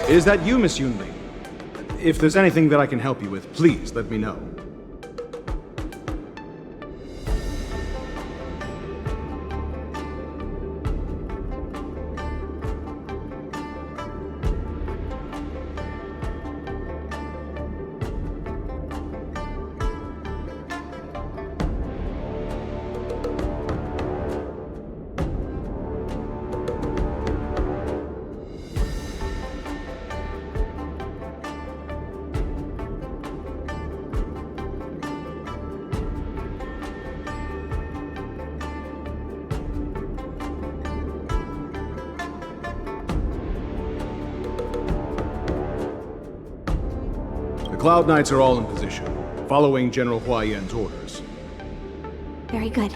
Is that you, Miss Yunli? If there's anything that I can help you with, please let me know. The Cloud Knights are all in position, following General Huayan's orders. Very good.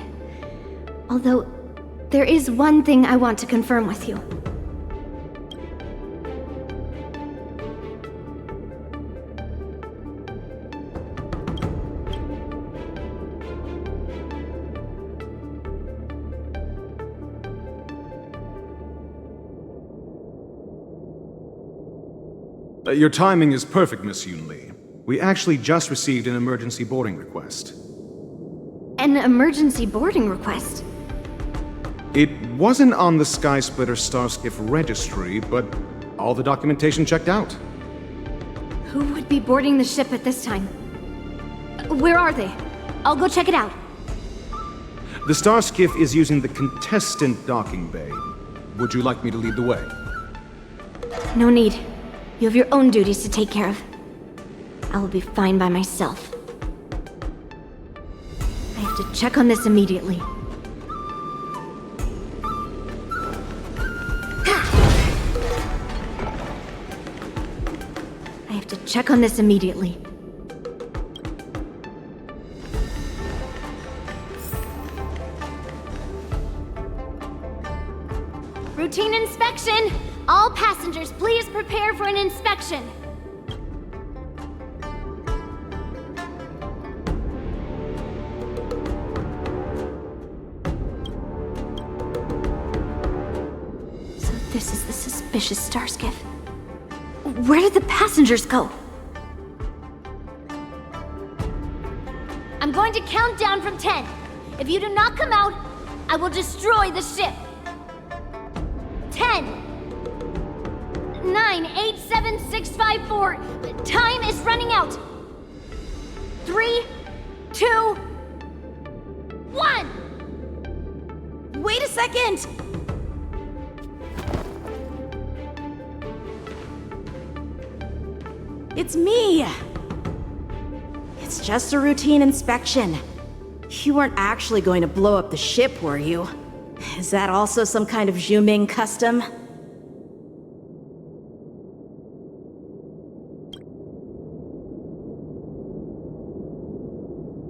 Although, there is one thing I want to confirm with you. Your timing is perfect, Miss Yunli. We actually just received an emergency boarding request. An emergency boarding request? It wasn't on the Skysplitter Starskiff registry, but all the documentation checked out. Who would be boarding the ship at this time? Where are they? I'll go check it out. The Starskiff is using the contestant docking bay. Would you like me to lead the way? No need. You have your own duties to take care of. I will be fine by myself. I have to check on this immediately. I have to check on this immediately. Routine inspection! All passengers, please prepare for an inspection. So this is the suspicious Starskiff. Where did the passengers go? I'm going to count down from 10. If you do not come out, I will destroy the ship. 10. 9, 8, 7, 6, 5, 4. Time is running out. 3, 2, 1. Wait a second! It's me! It's just a routine inspection. You weren't actually going to blow up the ship, were you? Is that also some kind of Zhuming custom?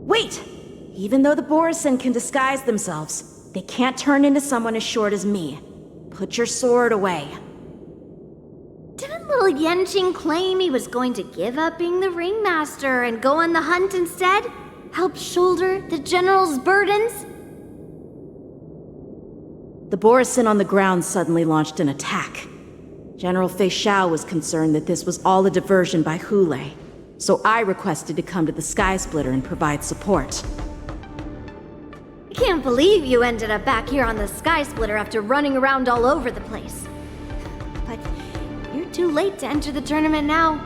Wait! Even though the Borisin can disguise themselves, they can't turn into someone as short as me. Put your sword away. Didn't little Genshin claim he was going to give up being the ringmaster and go on the hunt instead? Help shoulder the general's burdens? The Borisin on the ground suddenly launched an attack. General Fei Xiao was concerned that this was all a diversion by Hulei, so I requested to come to the Skysplitter and provide support. I can't believe you ended up back here on the Skysplitter after running around all over the place. But you're too late to enter the tournament now.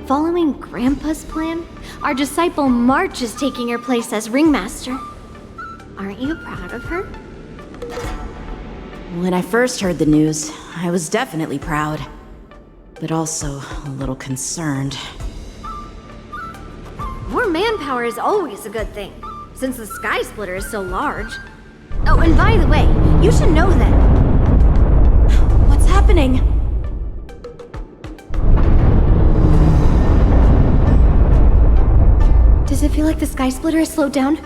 Following Grandpa's plan, our disciple March is taking your place as ringmaster. Aren't you proud of her? When I first heard the news, I was definitely proud, but also a little concerned. More manpower is always a good thing, since the Skysplitter is so large. Oh, and by the way, you should know that... What's happening? Does it feel like the Skysplitter has slowed down?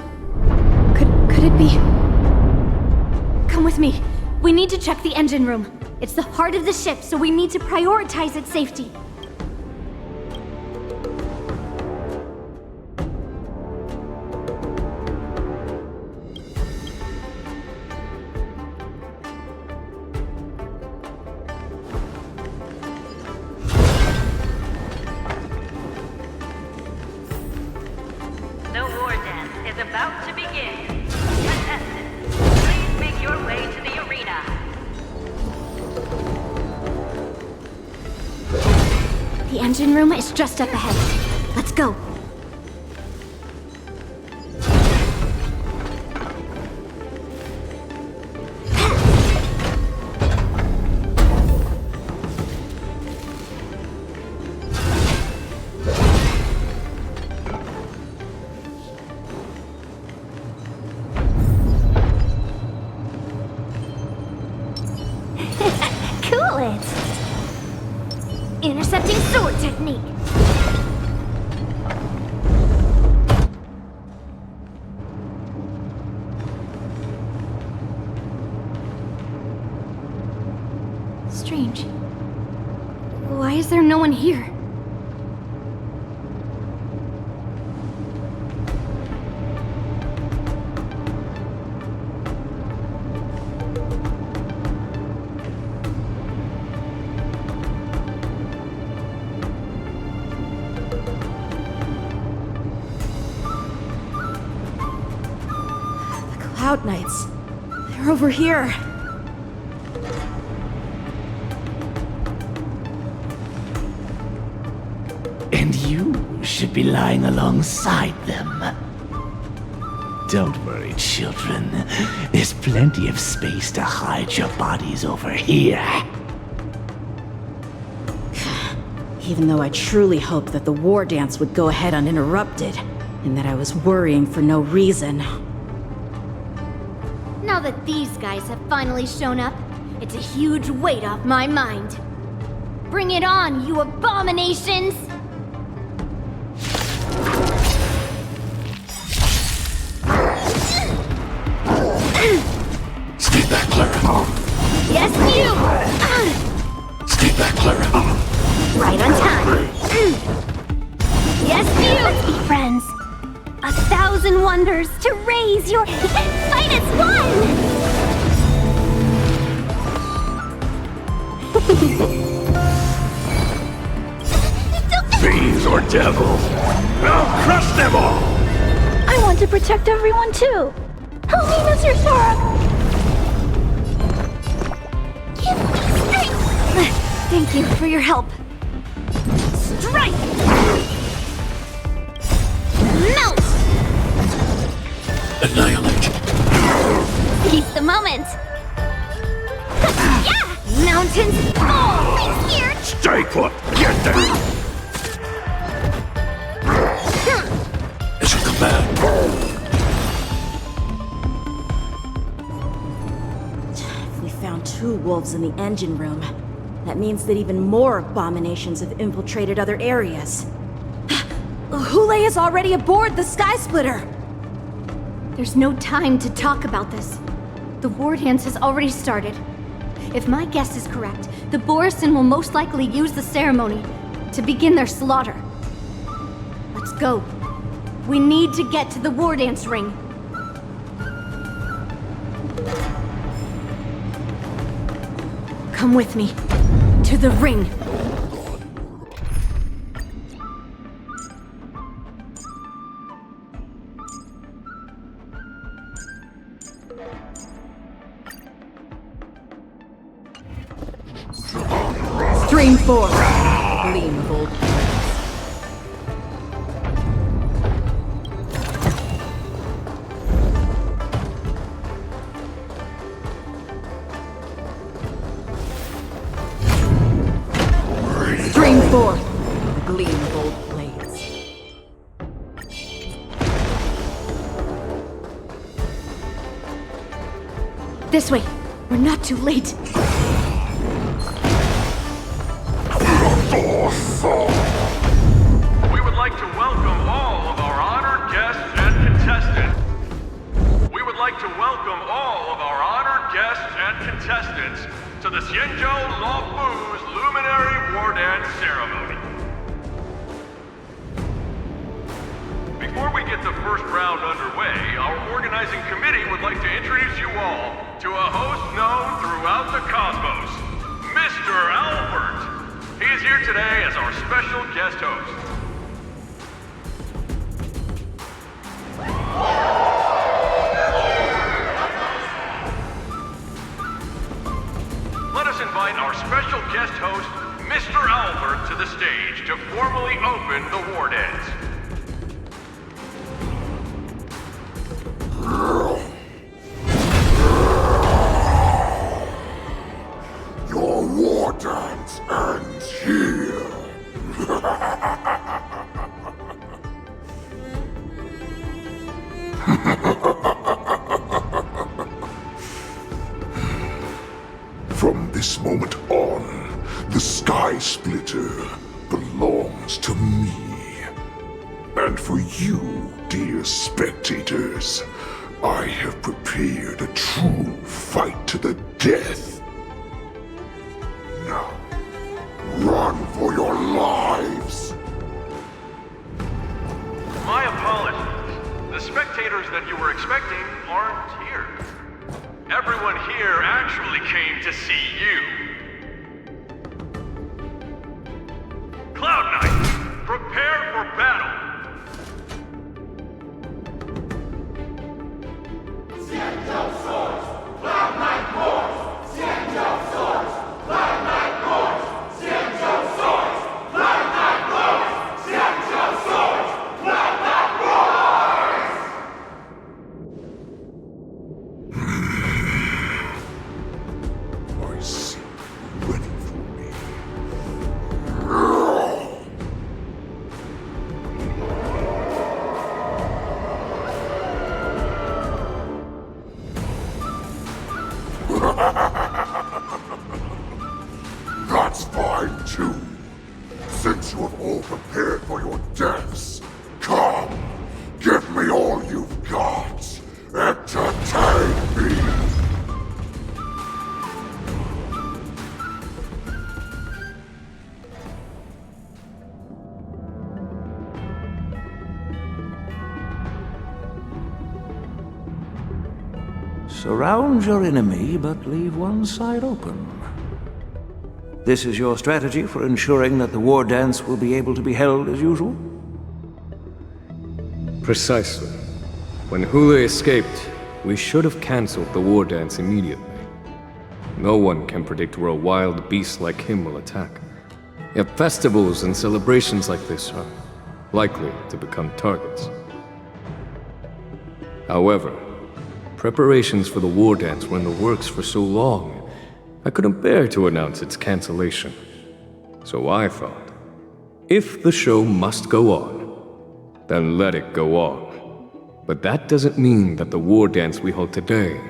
Could it be... Come with me. We need to check the engine room. It's the heart of the ship, so we need to prioritize its safety. engine room is just up ahead. Let's go. Cool it! Intercepting sword technique. Strange. Why is there no one here? Cloud Knights. They're over here. And you should be lying alongside them. Don't worry, children. There's plenty of space to hide your bodies over here. Even though I truly hoped that the war dance would go ahead uninterrupted, and that I was worrying for no reason. Now that these guys have finally shown up, it's a huge weight off my mind. Bring it on, you abominations! Stay back, Clara. Yes, you! Stay back, Clara. Right on time. Yes, you! Let's be friends. 1,000 wonders to raise your... Fight as one! Fiends or devils, I'll crush them all! I want to protect everyone too. Help me, Mr. Sora. Give me strength. Thank you for your help. Strike! Melt! Annihilate. Seize the moment. Yeah! Mountains fall! Face here! Stay put! Get down! It's a command. If we found 2 wolves in the engine room, that means that even more abominations have infiltrated other areas. Hule is already aboard the Sky Splitter! There's no time to talk about this. The war dance has already started. If my guess is correct, the Borisin will most likely use the ceremony to begin their slaughter. Let's go. We need to get to the war dance ring. Come with me. To the ring. Stream 4. Gleam of old plans. Stream 4. The gleam of old blades. This way. We're not too late. We would like to welcome all of our honored guests and contestants. We would like to welcome all of our honored guests and contestants to the Xianzhou Luofu's Luminary War Dance Ceremony. Before we get the first round underway, our organizing committee would like to introduce you all to a host known throughout the cosmos, Mr. Albert. He is here today as our special guest host. Let us invite our special guest host, Mr. Albert to the stage to formally open the war dance. Your war dance ends here. From this moment on, the Sky Splitter belongs to me. And for you, dear spectators, I have prepared a true fight to the death. Now, run for your lives! My apologies. The spectators that you were expecting aren't here. Everyone here actually came to see you. Cloud Knight, prepare for battle! I see you ready for me. That's fine too. Since you have all prepared for your deaths, come, give me all you've got. Entertain me. Surround your enemy, but leave one side open. This is your strategy for ensuring that the war dance will be able to be held as usual? Precisely. When Hule escaped, we should have cancelled the war dance immediately. No one can predict where a wild beast like him will attack. Yet festivals and celebrations like this are likely to become targets. However, preparations for the war dance were in the works for so long, I couldn't bear to announce its cancellation. So I thought, if the show must go on, then let it go on. But that doesn't mean that the war dance we hold today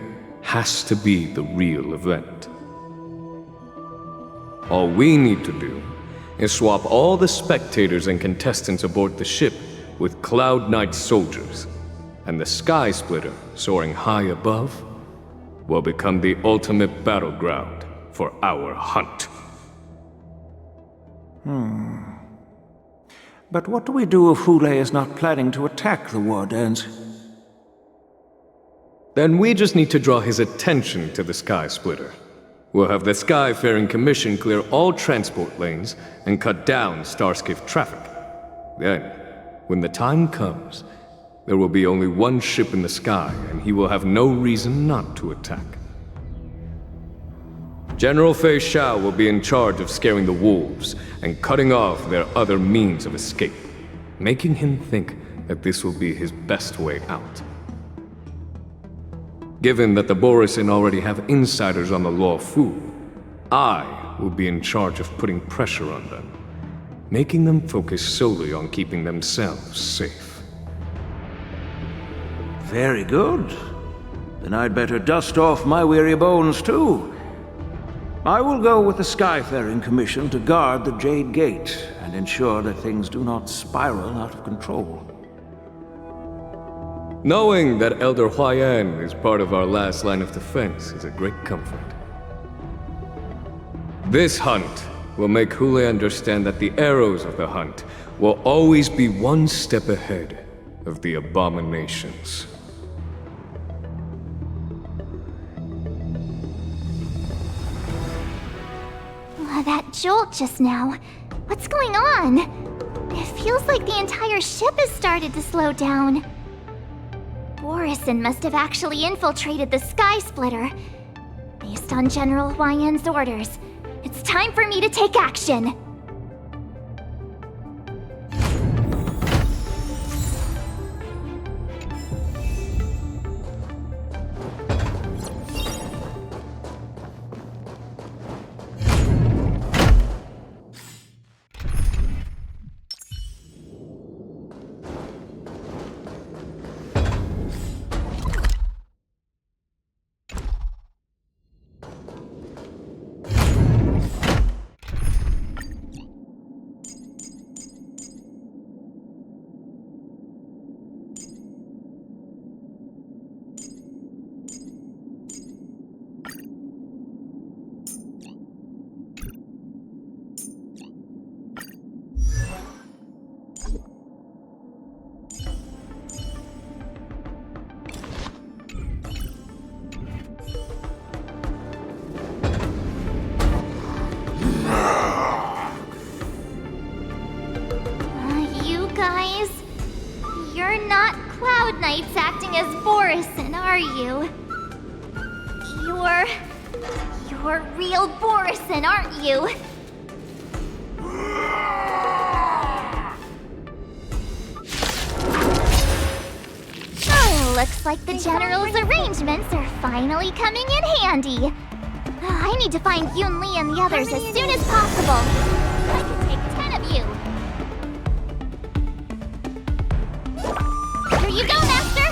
has to be the real event. All we need to do is swap all the spectators and contestants aboard the ship with Cloud Knight soldiers, and the Sky Splitter, soaring high above, will become the ultimate battleground for our hunt. But what do we do if Hule is not planning to attack the war dance? Then we just need to draw his attention to the Sky Splitter. We'll have the Skyfaring Commission clear all transport lanes and cut down Starskiff traffic. Then, when the time comes, there will be only one ship in the sky, and he will have no reason not to attack. General Fei Xiao will be in charge of scaring the wolves and cutting off their other means of escape, making him think that this will be his best way out. Given that the Borisin already have insiders on the Law Fu, I will be in charge of putting pressure on them, making them focus solely on keeping themselves safe. Very good. Then I'd better dust off my weary bones too. I will go with the Skyfaring Commission to guard the Jade Gate and ensure that things do not spiral out of control. Knowing that Elder Huayan is part of our last line of defense is a great comfort. This hunt will make Hule understand that the arrows of the hunt will always be one step ahead of the abominations. That jolt just now. What's going on? It feels like the entire ship has started to slow down. Borisin must have actually infiltrated the Sky Splitter. Based on General Huayan's orders, It's time for me to take action. You're not Cloud Knights acting as Borison, are you? You're real Borison, aren't you? Oh, looks like the General's arrangements are finally coming in handy. I need to find Yunli and the others as soon as possible. I can take 10 of you. Here you go, Master!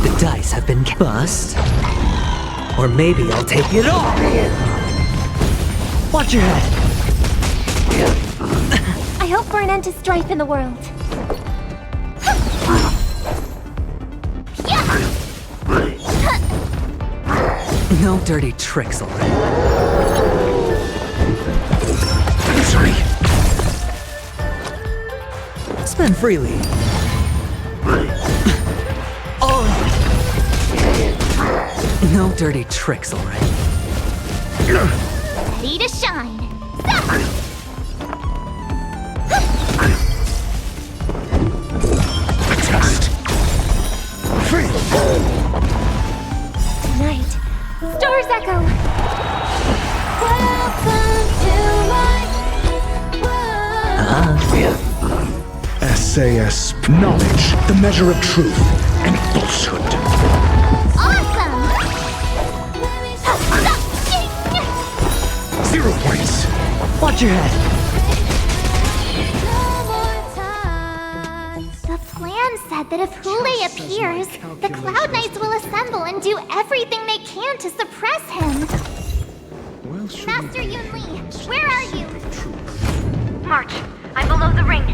The dice have been bust. Or maybe I'll take it all! Watch your head! I hope for an end to strife in the world. No dirty tricks already. I'm sorry. Spend freely. Oh! No dirty tricks already. Ready to shine. Night. Stars echo. Welcome to my world. SAS, knowledge, the measure of truth and falsehood. Awesome! 0 points. Watch your head! The plan said that if Hule appears, the Cloud Knights will assemble and do everything they can to suppress him. Master Yunli, where are you? March, I'm below the ring.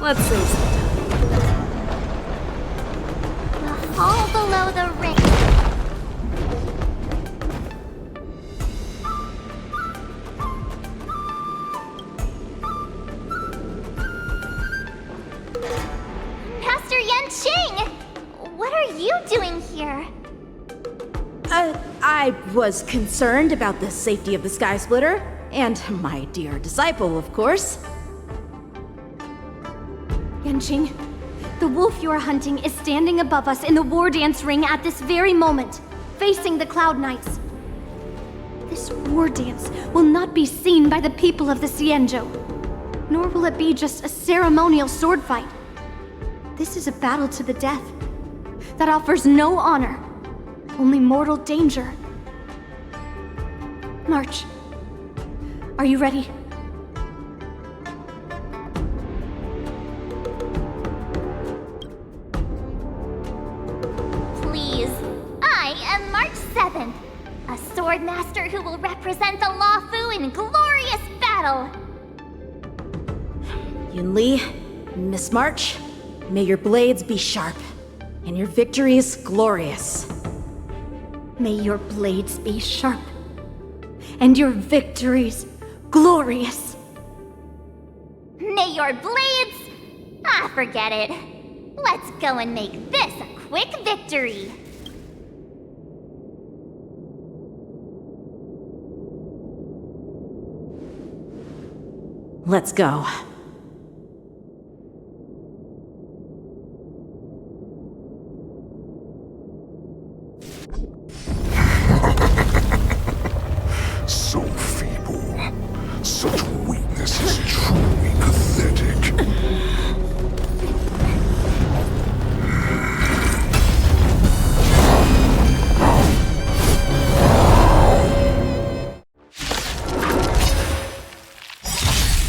Let's see. The hall below the ring. Master Yanqing! What are you doing here? I was concerned about the safety of the Sky Splitter, and my dear disciple, of course. Yanqing, the wolf you are hunting is standing above us in the war dance ring at this very moment, facing the Cloud Knights. This war dance will not be seen by the people of the Xianzhou, nor will it be just a ceremonial sword fight. This is a battle to the death that offers no honor, only mortal danger. March, are you ready? Please. I am March 7th, a sword master who will represent the Luofu in glorious battle. Yunli, Miss March, may your blades be sharp, and your victories glorious. May your blades be sharp, and your victories glorious. May your blades Ah, forget it. Let's go and make this a quick victory. Let's go. So feeble. Such weakness is truly pathetic.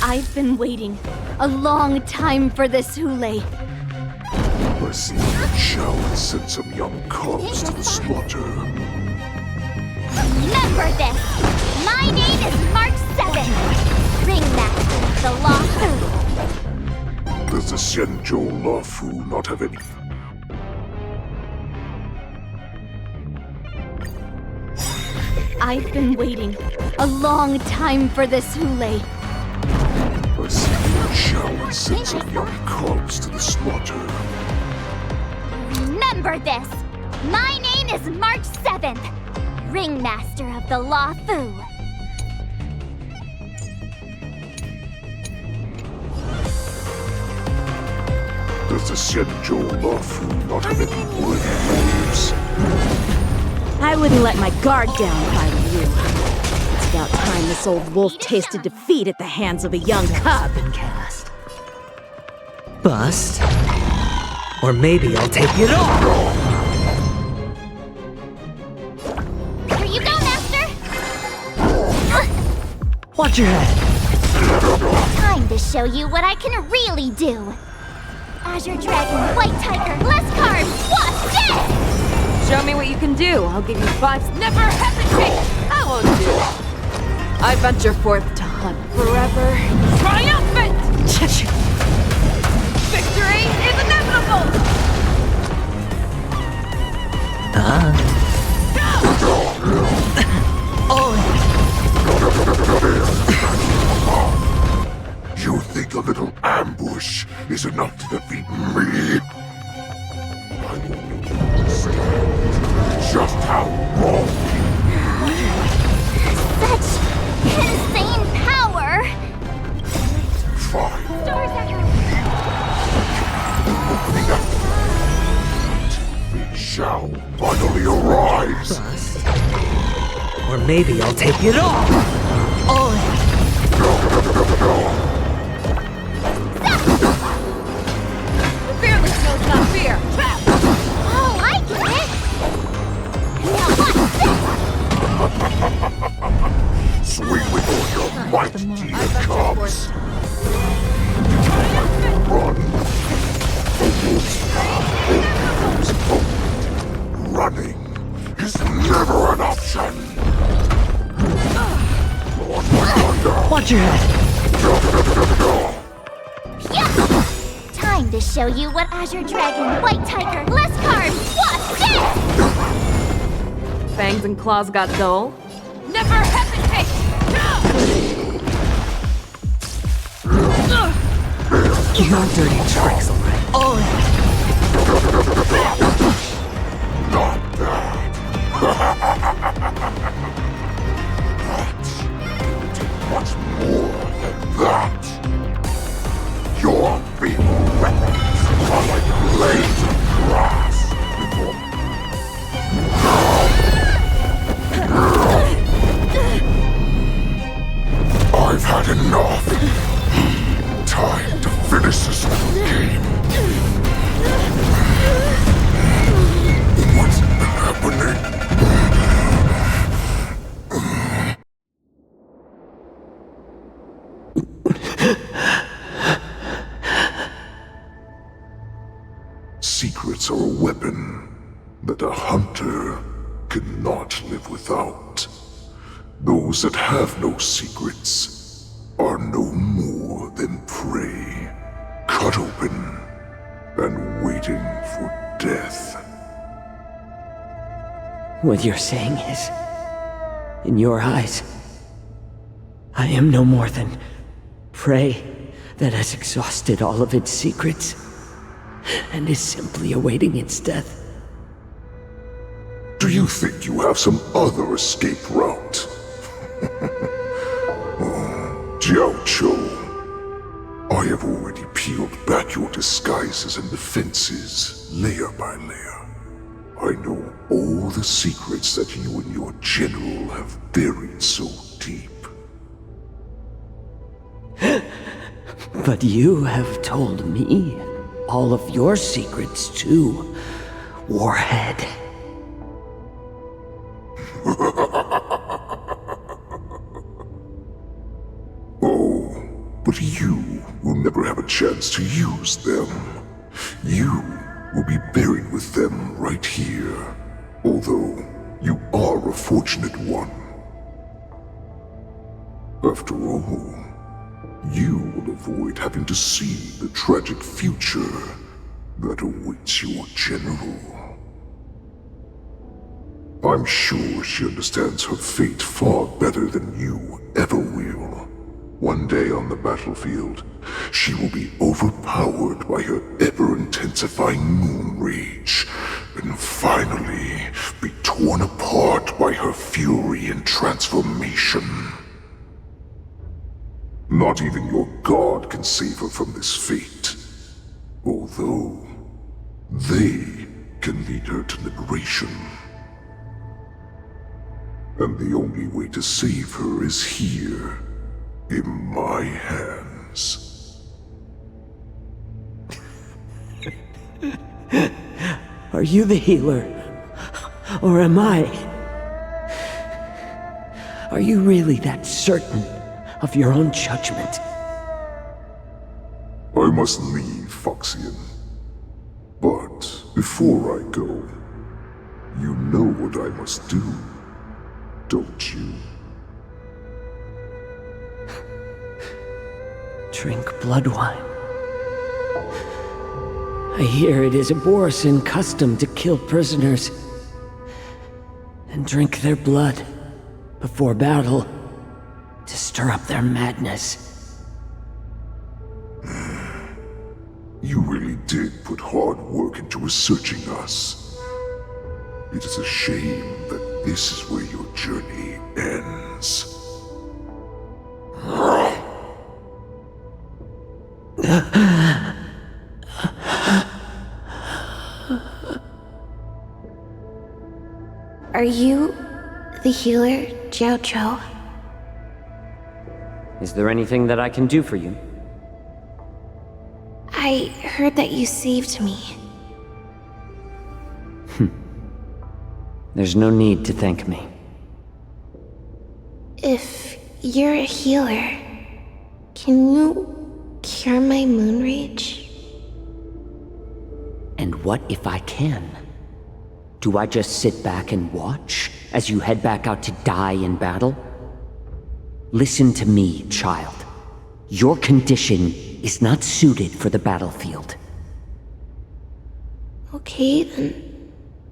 I've been waiting a long time for this, Hule. I see that shall send some young cubs to the slaughter. Remember this! My name is Mark 7, Ringmaster of the Lafu. Does the Xianzhou Lafu not have any... I've been waiting a long time for this, Hule. I see that shall send some young cubs to the slaughter. Remember this! My name is March 7th, Ringmaster of the Lafu. Does the Xianzhou Lafu not have any worthy warriors? I wouldn't let my guard down if I were you. It's about time this old wolf tasted defeat at the hands of a young cub. Been cast. Bust. Or maybe I'll take it all. Here you go, Master! Watch your head. Time to show you what I can really do. Azure Dragon, White Tiger, less cards, what's this? Show me what you can do. I'll give you 5. Never hesitate! I won't do it. I venture forth to hunt forever. Triumphant! Victory is inevitable! You think a little ambush is enough to defeat me? I only need to say just how wrong. Such insane power! Fine. Stars echo. We shall finally arise. Bust. Or maybe I'll take it all. The fearless knows not fear. Oh, I get it! Now what's this? Swing with all your might, dear cubs. Run. The wolf's path becomes potent. Running is never an option. Lord, my thunder. Watch your head. Yeah. Time to show you what Azure Dragon, White Tiger, less cards, what's this? Fangs and claws got dull. Never hesitate! Your dirty tricks already. Not bad. But much more than that. Your feeble weapons are like blades of grass before I've had enough. Time to finish this little game. What's happening? Secrets are a weapon that a hunter cannot live without. Those that have no secrets are no more than prey, cut open and waiting for death. What you're saying is, in your eyes, I am no more than prey that has exhausted all of its secrets and is simply awaiting its death. Do you think you have some other escape route? Jiaoqiu, I have already peeled back your disguises and defenses, layer by layer. I know all the secrets that you and your general have buried so deep. But you have told me all of your secrets too, Warhead. Oh, but you will never have a chance to use them. You will be buried with them right here, although you are a fortunate one. After all, you will avoid having to see the tragic future that awaits your general. I'm sure she understands her fate far better than you ever will. One day on the battlefield, she will be overpowered by her ever-intensifying moon rage, and finally be torn apart by her fury and transformation. Not even your god can save her from this fate, although they can lead her to liberation. And the only way to save her is here, in my hands. Are you the healer? Or am I? Are you really that certain of your own judgment? I must leave, Foxian. But before I go, you know what I must do, don't you? Drink blood wine. I hear it is a Borisan custom to kill prisoners and drink their blood before battle to stir up their madness. You really did put hard work into researching us. It is a shame that this is where your journey ends. Are you the healer, Jiaoqiu? Is there anything that I can do for you? I heard that you saved me. There's no need to thank me. If you're a healer, can you cure my moon rage? And what if I can? Do I just sit back and watch as you head back out to die in battle? Listen to me, child. Your condition is not suited for the battlefield. Okay,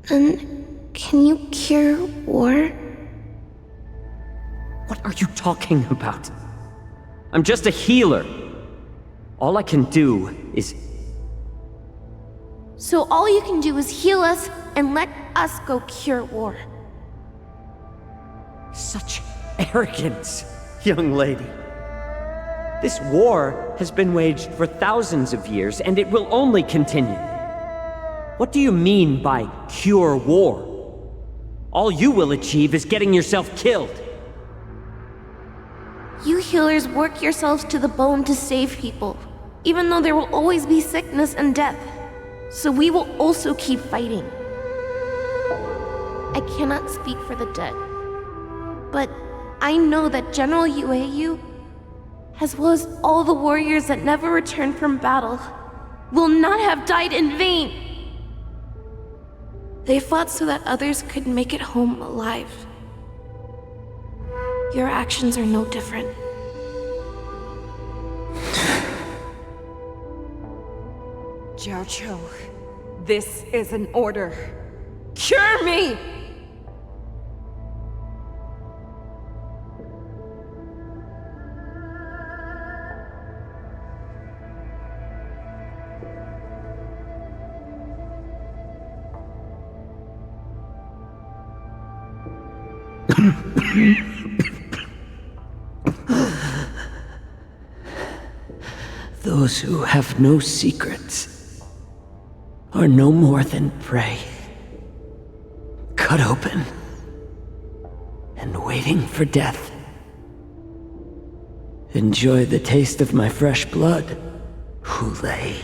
then can you cure war? What are you talking about? I'm just a healer. All I can do is... So all you can do is heal us and let us go cure war. Such arrogance, young lady. This war has been waged for thousands of years, and it will only continue. What do you mean by cure war? All you will achieve is getting yourself killed. You healers work yourselves to the bone to save people, even though there will always be sickness and death. So we will also keep fighting. I cannot speak for the dead, but I know that General HoYoverse, as well as all the warriors that never returned from battle, will not have died in vain. They fought so that others could make it home alive. Your actions are no different. Jiaoqiu, this is an order. Cure me! Those who have no secrets are no more than prey, cut open and waiting for death. Enjoy the taste of my fresh blood, Hulei.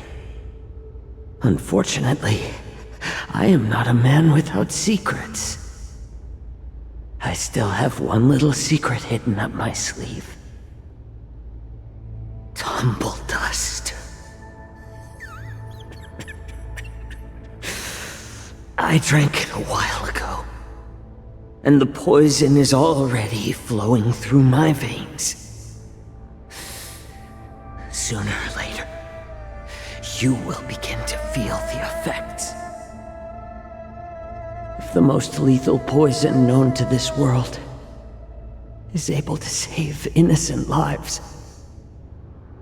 Unfortunately, I am not a man without secrets. I still have one little secret hidden up my sleeve. Tumble dust. I drank it a while ago, and the poison is already flowing through my veins. Sooner or later, you will begin to feel the effects. If the most lethal poison known to this world is able to save innocent lives,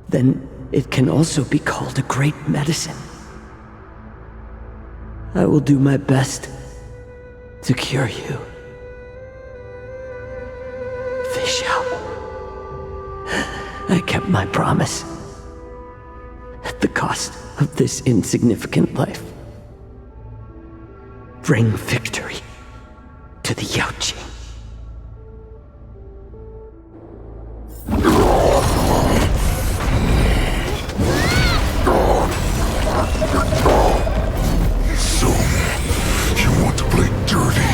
then it can also be called a great medicine. I will do my best to cure you. Fish out. I kept my promise. At the cost of this insignificant life. Bring victory to the Yaoqing. So, you want to play dirty?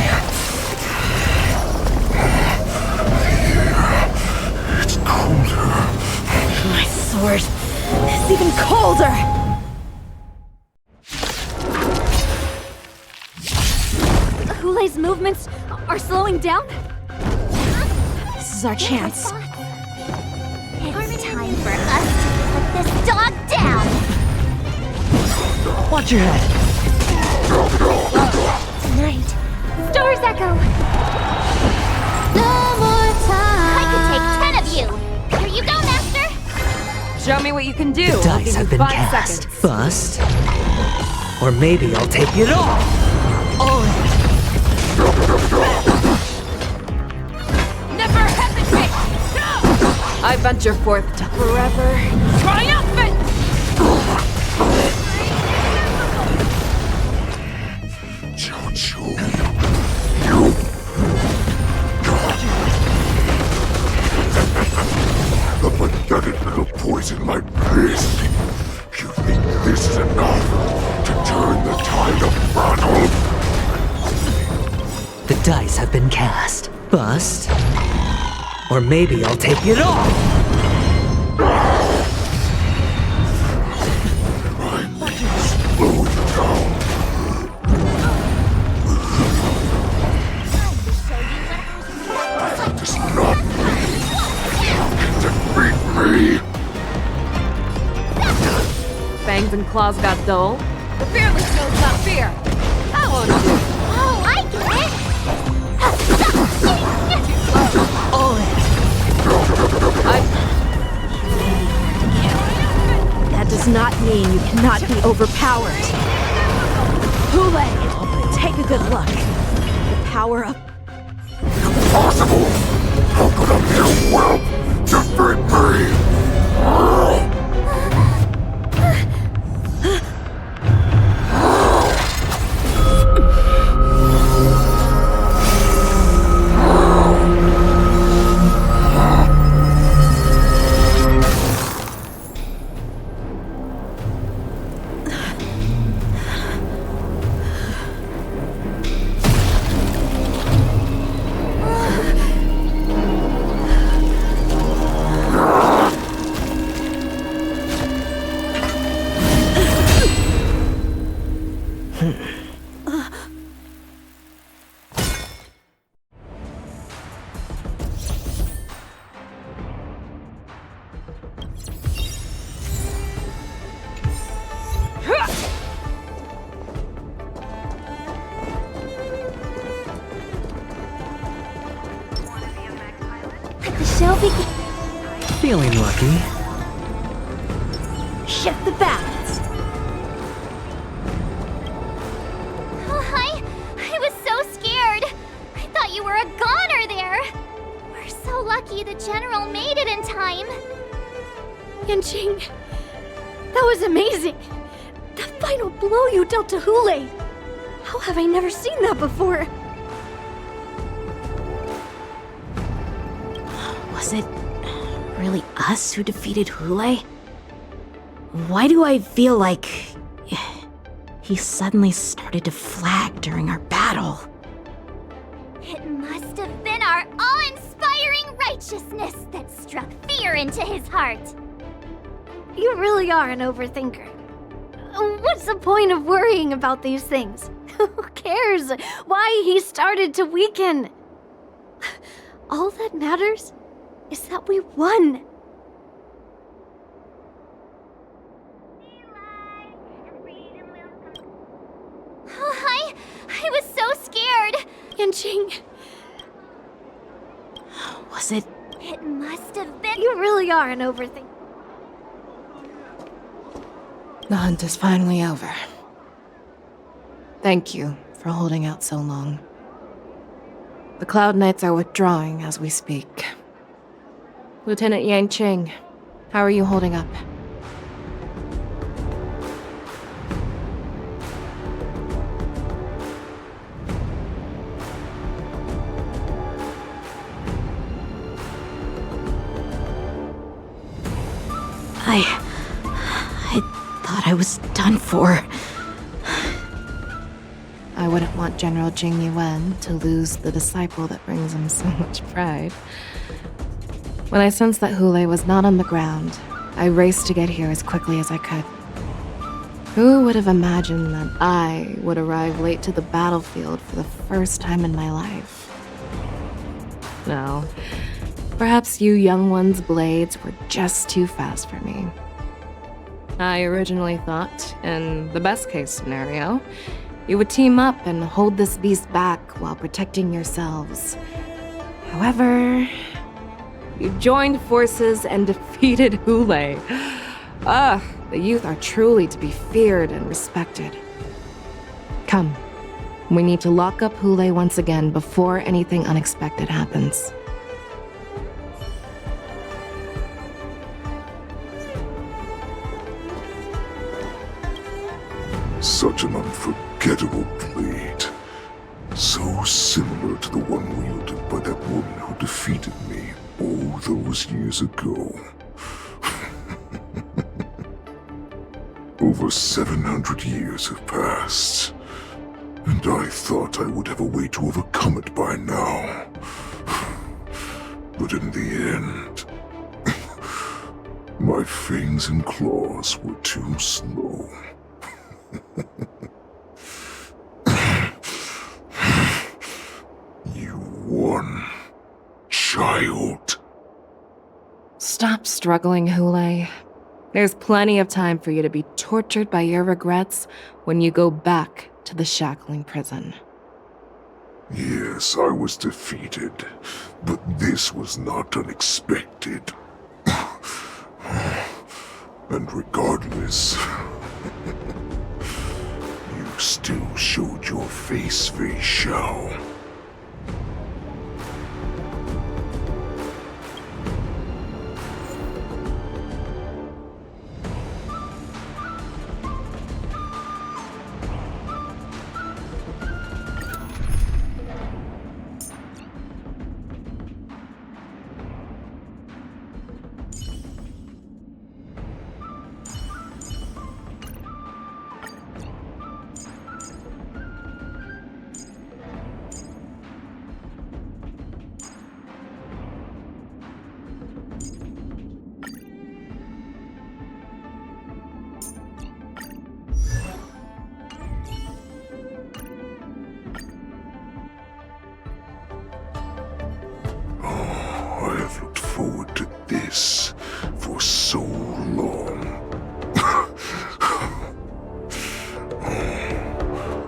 Yeah, it's colder. My sword is even colder! Hulei's movements are slowing down? This is our chance. It's time for us to put this dog down! Watch your head! Tonight, Stars Echo! No more time! I could take 10 of you! Here you go, Master! Show me what you can do. The I'll dice give have you been 5 cast. seconds. Bust. Or maybe I'll take it all. Never hesitate! No! I venture forth to forever triumphant! Jojo. The pathetic little poison like this. You think this is enough to turn the tide of battle? The dice have been cast. Bust. Or maybe I'll take it all. I'm slowing down. That is not me. You can defeat me. Fangs and claws got dull. The fearless knows not fear. I won't do. Oh, I get it! That does not mean you cannot be overpowered. Hulei, take a good look. The power of... Impossible! How could a mere whelp defeat me? The show begins. Feeling lucky. Shift the balance. Oh, I was so scared. I thought you were a goner there. lucky the General made it in time. Yanqing, that was amazing! The final blow you dealt to Hule! How have I never seen that before? Was it really us who defeated Hule? Why do I feel like he suddenly started to flag during our battle? It must have been our awe-inspiring righteousness that struck fear into his heart. You really are an overthinker. What's the point of worrying about these things? Who cares why he started to weaken? All that matters is that we won. Oh, I was so scared. Yanqing, Was it? It must have been. you really are an overthinker. The hunt is finally over. Thank you for holding out so long. The Cloud Knights are withdrawing as we speak. Lieutenant Yanqing, how are you holding up? I thought I was done for. I wouldn't want General Jing Yuan to lose the disciple that brings him so much pride. When I sensed that Hule was not on the ground, I raced to get here as quickly as I could. Who would have imagined that I would arrive late to the battlefield for the first time in my life? No, perhaps you young ones' blades were just too fast for me. I originally thought, in the best-case scenario, you would team up and hold this beast back while protecting yourselves. However, you joined forces and defeated Hule. The youth are truly to be feared and respected. Come, we need to lock up Hule once again before anything unexpected happens. Such an unforgettable blade. So similar to the one wielded by that woman who defeated me all those years ago. Over 700 years have passed, and I thought I would have a way to overcome it by now. But in the end, my fangs and claws were too slow. You won, child. Stop struggling, Hule. There's plenty of time for you to be tortured by your regrets when you go back to the shackling prison. Yes, I was defeated, but this was not unexpected. And regardless, you still showed your face, Fei Xiao. I have looked forward to this for so long.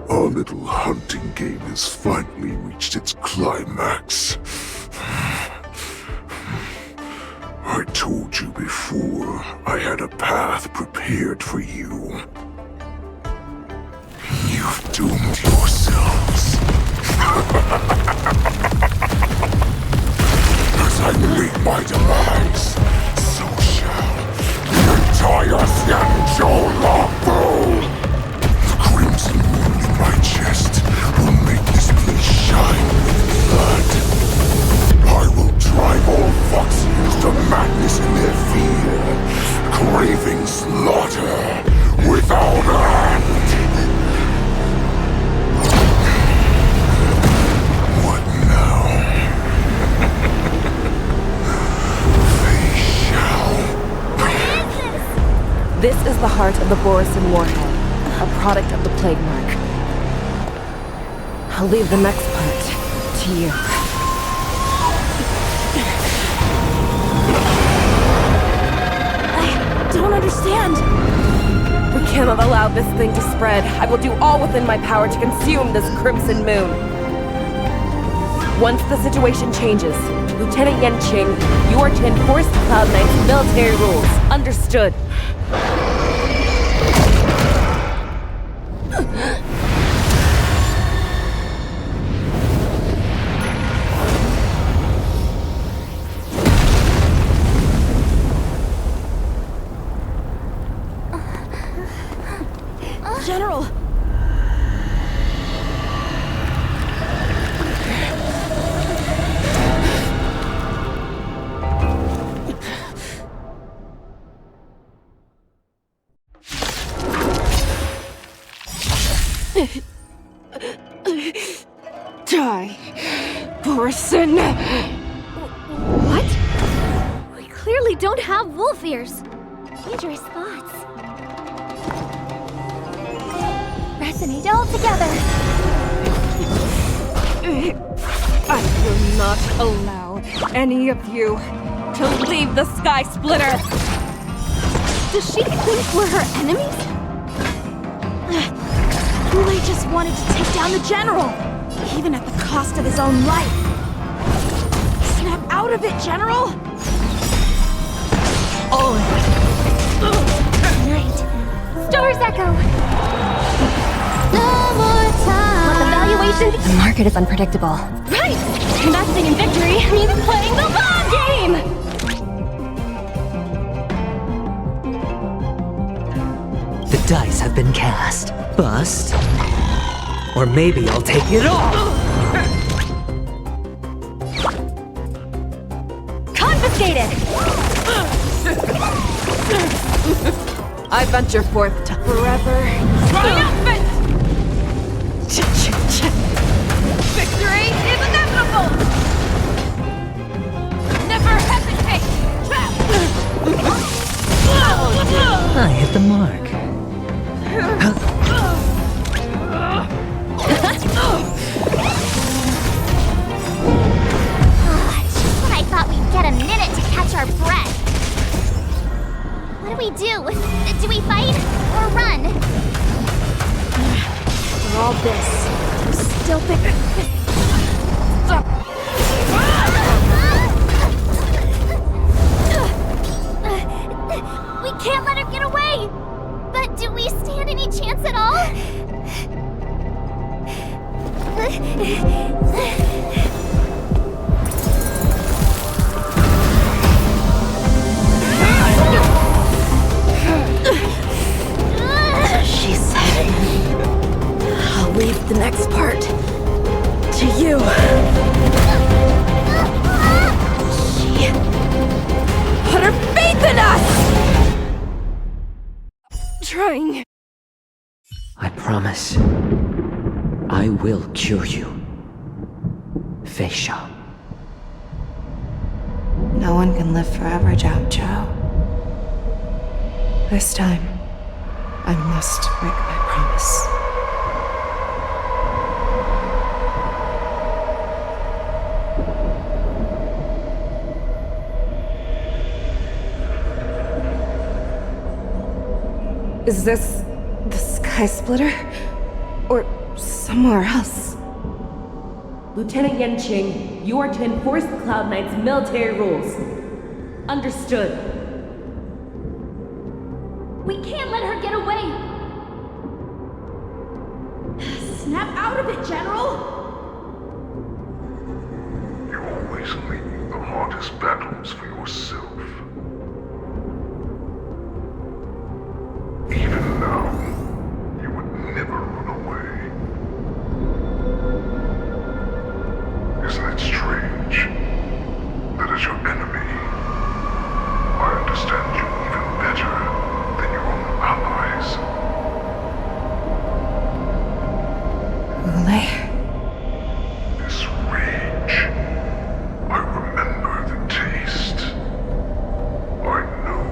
Our little hunting game has finally reached its climax. I told you before I had a path prepared for you. You've doomed yourselves. As I meet my demise, so shall the entire Xianzhou Longbow. The crimson wound in my chest will make this place shine with blood. I will drive all Foxians to madness in their fear, craving slaughter without end. What now? They shall. This is the heart of the Borisin Warhead, a product of the Plague Mark. I'll leave the next part to you. I don't understand. We cannot allow this thing to spread. I will do all within my power to consume this Crimson Moon. Once the situation changes, Lieutenant Yanqing, you are to enforce the Cloud Knight's military rules. Understood. General! Die, Borisin! What? We clearly don't have wolf ears. Dangerous thoughts. Resonate all together. I will not allow any of you to leave the Sky Splitter! Does she think we're her enemies? Ule just wanted to take down the general, even at the cost of his own life. Snap out of it, General! Night. Stars echo. No more time. Want the valuation? The market is unpredictable. Right. Investing in victory means playing the long game. The dice have been cast. Bust. Or maybe I'll take it all! Confiscated. I venture forth to forever triumphant! Victory is inevitable! Never hesitate! I hit the mark. Just when I thought we'd get a minute to catch our breath. What do we do? Do we fight or run? For all this, you still think... We can't let her get away! But do we stand any chance at all? She said... I'll leave the next part to you. She put her faith in us! Trying. I promise. I will cure you. Fei Shao. No one can live forever, Zhao Zhao. This time, I must break my promise. Is this the Sky Splitter? Or somewhere else? Lieutenant Yanqing, you are to enforce the Cloud Knight's military rules. Understood. We can't let her get away! Snap out of it, General! You always leave the hardest battles for yourself. Even now, you would never run away. Isn't it strange that as your enemy, I understand you even better than your own allies? Hule? This rage, I remember the taste. I know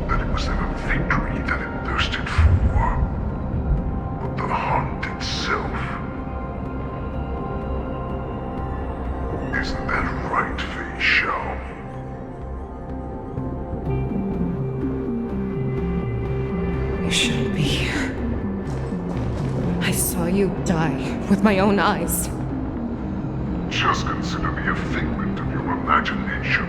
that it was never victory that it thirsted for, but the hunt itself. Isn't that right, Fei Xiao? You shouldn't be here. I saw you die with my own eyes. Just consider me a figment of your imagination.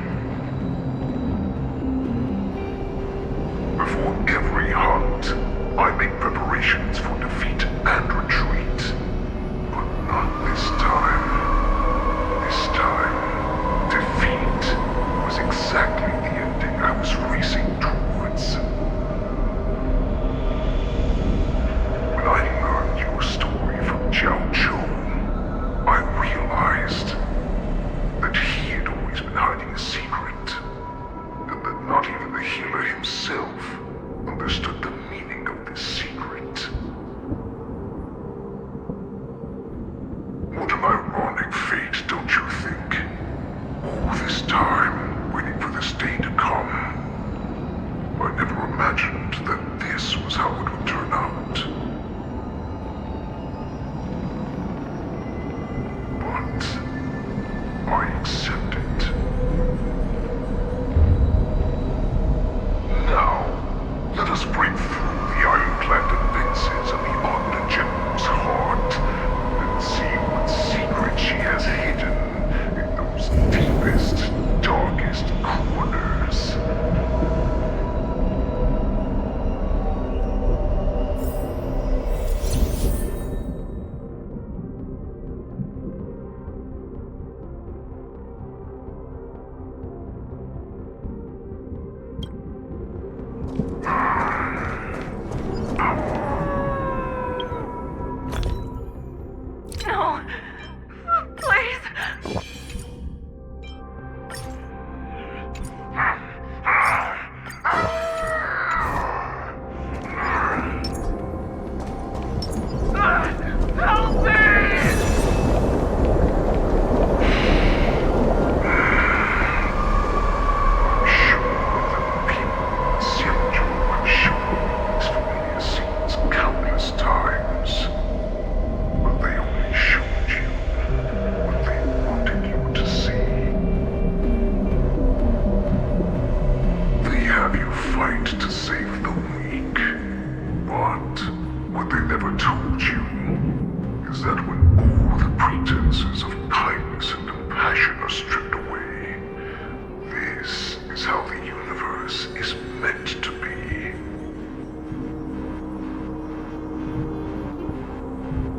Before every hunt, I make preparations for defeat and retreat. But not this time. This time, defeat was exactly the ending I was racing towards. When I learned your story from Jiao Chou, I realized that he had always been hiding a secret, and that not even the healer himself understood the meaning of this secret. What an ironic fate, don't you think? All this time, waiting for this day to come. I never imagined that this was how it would turn out. But I accept it. Now, let us break through the ironclad defenses of the Ogden General's heart and see what secret she has hidden in those deepest, darkest corners. No. Please. Help me! Countless times. But they only showed you what they wanted you to see. They have you fight to save the weak. But what they never told you is that when all the pretenses of kindness and compassion are stripped away, this is how the universe is meant to be.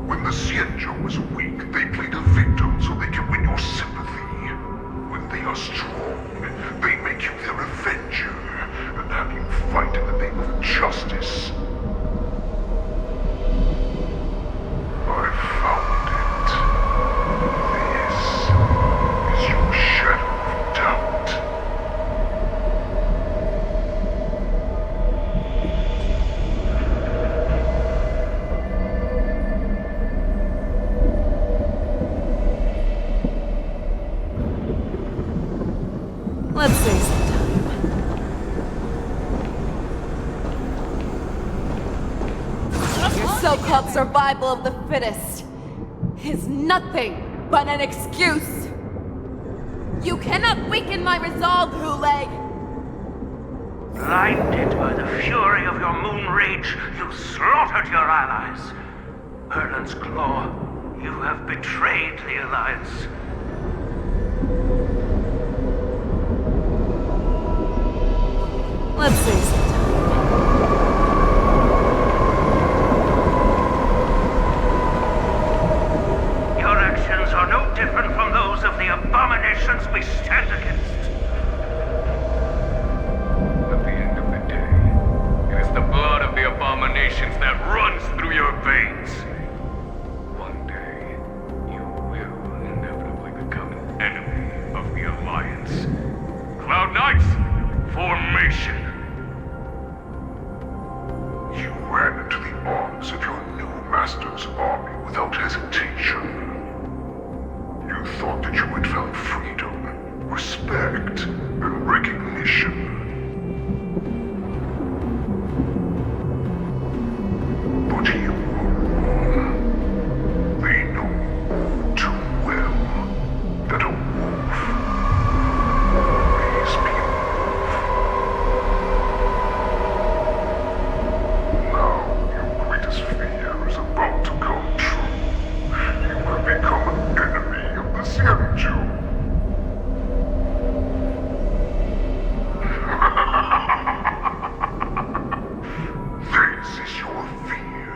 When the Xianzhou was weak, they played a victim so they can win your sympathy. When they are strong, they make you their avenger and have you fight in the name of justice. I found it. This is your shadow of doubt. Let's save some time. Your so-called survival of the fittest is nothing but an excuse. You cannot weaken my resolve, Hule. Blinded by the fury of your moon rage, you slaughtered your allies. Erland's Claw, you have betrayed the Alliance. Let's save some time. Your actions are no different from those of the abominations we stand against. your veins. One day, you will inevitably become an enemy of the Alliance. Cloud Knights, formation! You ran into the arms of your new master's army without hesitation. You thought that you had found freedom, respect, and recognition. But you were wrong. They know all too well that a wolf always be a wolf. Now your greatest fear is about to come true. You have become an enemy of the Xianzhu. This is your fear.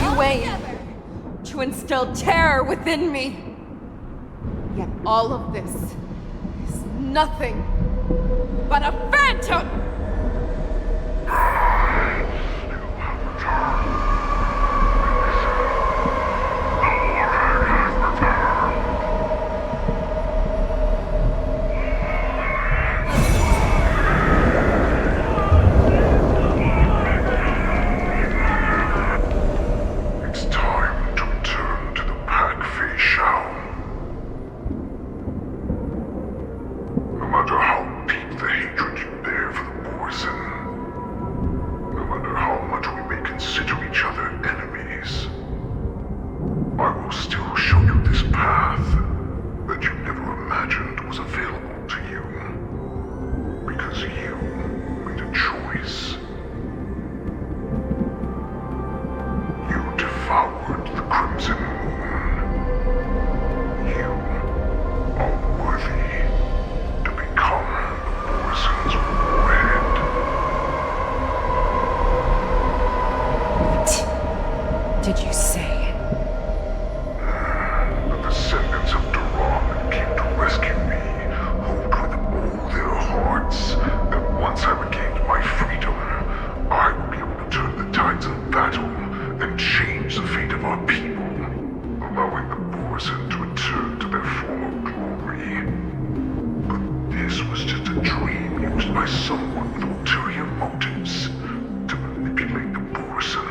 You aim to instill terror within me. Yet all of this is nothing but a phantom! It's time to return to the pack, Fei Shao. No matter how deep the hatred you bear for the Borson, no matter how much we may consider each other enemies, I will still show you this path that you never imagined was available to you. Because you made a choice. You devoured the Crimson Moon. You are worthy to become the Borson's warhead. What did you say? The descendants of Duran came to rescue me, hoped with all their hearts that once I regained my freedom, I would be able to turn the tides of battle and change the fate of our people, allowing the Borson to return to their former glory. But this was just a dream used by someone with ulterior motives to manipulate the Borson.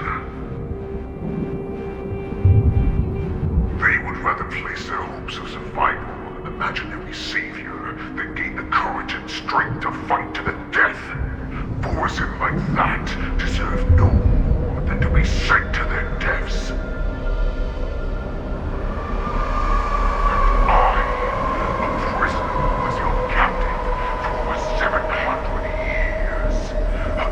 They would rather place their hopes of survival on an imaginary savior than gain the courage and strength to fight to the death. Borson like that deserve no more than to be sent to their deaths. I, a prisoner who was your captive for over 700 years, a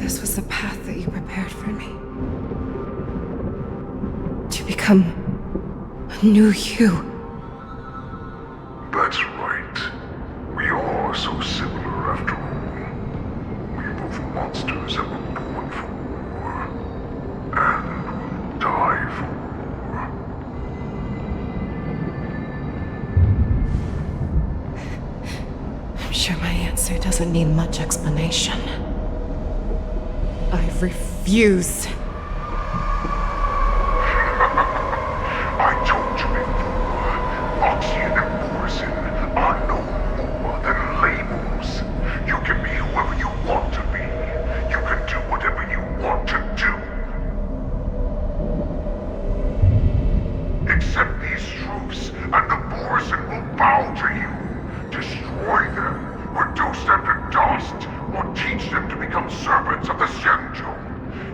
this was the path that you prepared for me. To become a new you. That's right. We are so similar after all. We're both monsters that were born for war, and will die for war. I'm sure my answer doesn't need much explanation. I refuse. I told you before, Oxygen and Morrison are no more than labels. You can be whoever you want to be. You can do whatever you want to do. Accept these truths, and the Morrison will bow to you. Destroy them, reduce them to dust, or teach them to become servants of the Shenzhou.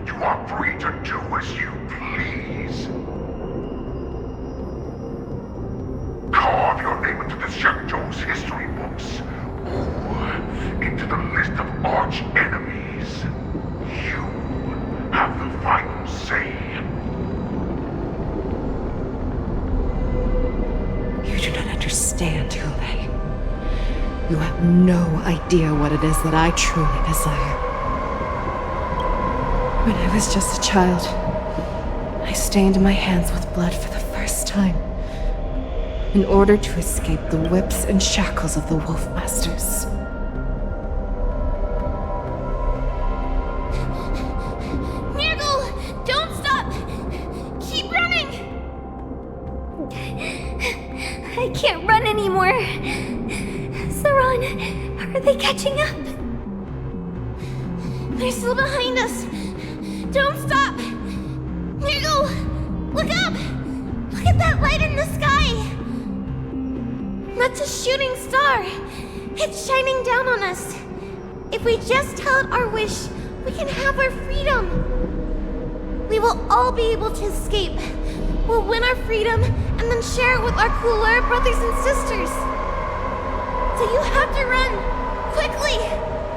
You are free to do as you please. Carve your name into the Shenzhou's history books, or into the list of arch enemies. You have the final say. You do not understand, Hule. You have no idea what it is that I truly desire. When I was just a child, I stained my hands with blood for the first time, in order to escape the whips and shackles of the Wolf Masters. Nirgal! Don't stop! Keep running! I can't run anymore. Saran, are they catching up? They're still behind us. Don't stop! Nirgal! Look up! Look at that light in the sky! That's a shooting star. It's shining down on us. If we just tell it our wish, we can have our freedom. We will all be able to escape. We'll win our freedom and then share it with our cooler brothers and sisters. So you have to run! Quickly!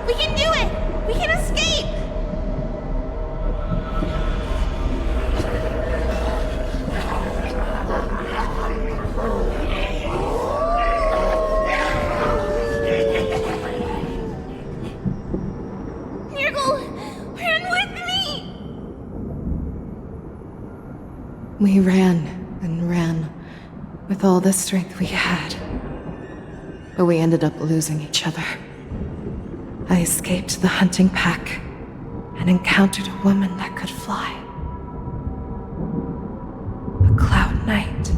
We can do it! We can escape! Nirgal! Run with me! We ran and ran with all the strength we had. But we ended up losing each other. I escaped the hunting pack and encountered a woman that could fly. A Cloud Knight.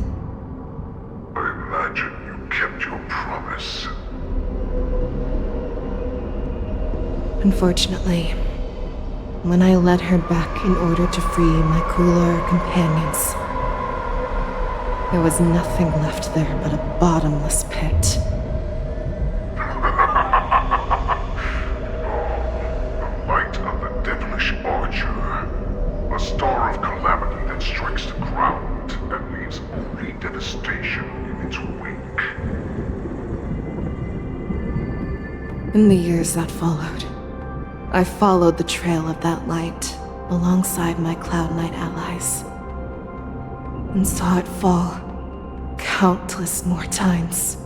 I imagine you kept your promise. Unfortunately, when I led her back in order to free my cooler companions, there was nothing left there but a bottomless pit. A star of calamity that strikes the ground and leaves only devastation in its wake. In the years that followed, I followed the trail of that light alongside my Cloud Knight allies, and saw it fall countless more times.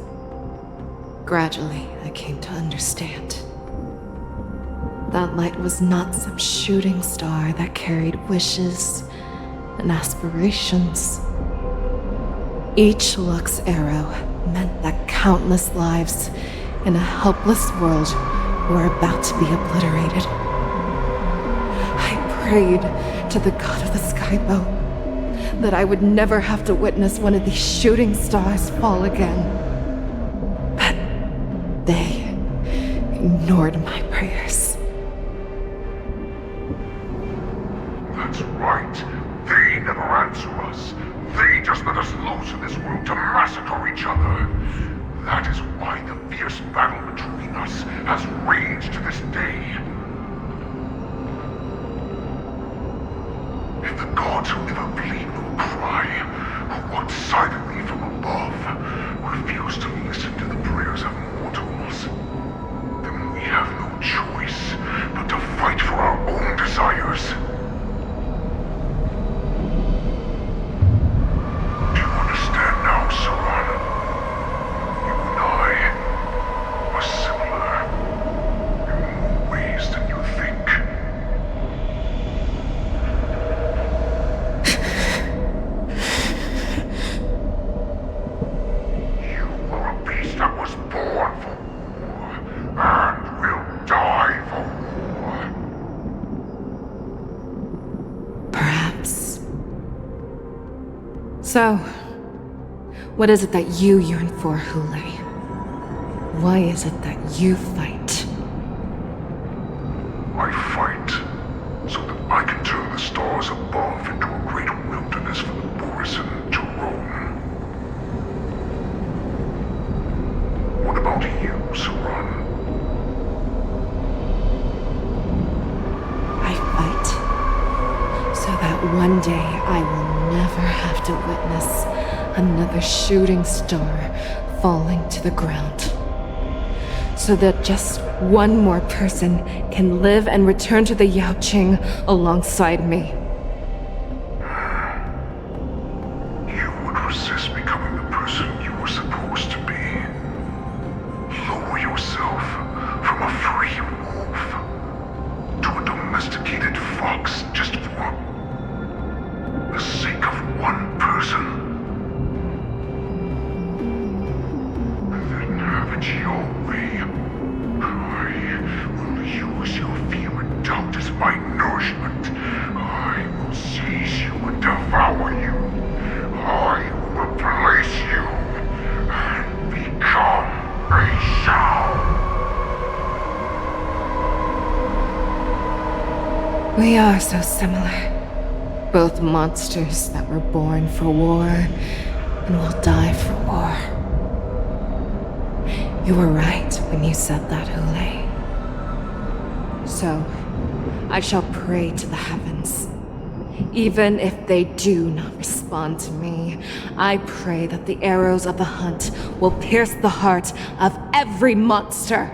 Gradually, I came to understand. That light was not some shooting star that carried wishes and aspirations. Each Lux arrow meant that countless lives in a helpless world were about to be obliterated. I prayed to the god of the skyboat that I would never have to witness one of these shooting stars fall again. But they ignored my prayers. That's right. They never answer us. They just let us loose in this world to massacre each other. That is why the fierce battle between us has raged to this day. If the gods who never bleed nor cry, who watch silently from above, refuse to listen to the prayers of mortals, then we have no choice but to fight for our own So, what is it that you yearn for, Hule? Why is it that you fight? I fight so that I can turn the stars above into a great wilderness for the Borisin to roam. What about you, Saran? I fight so that one day I will never have to witness another shooting star falling to the ground. So that just one more person can live and return to the Yaoqing alongside me. You would resist becoming the person you were supposed to be. Lower yourself from a free wolf to a domesticated fox just for the sake of one person. Then have it your way. I will use your fear and doubt as my nourishment. I will seize you and devour you. I will replace you and become a Shao. We are so similar. Both monsters that were born for war and will die for war. You were right when you said that, Hule. So, I shall pray to the heavens. Even if they do not respond to me, I pray that the arrows of the hunt will pierce the heart of every monster.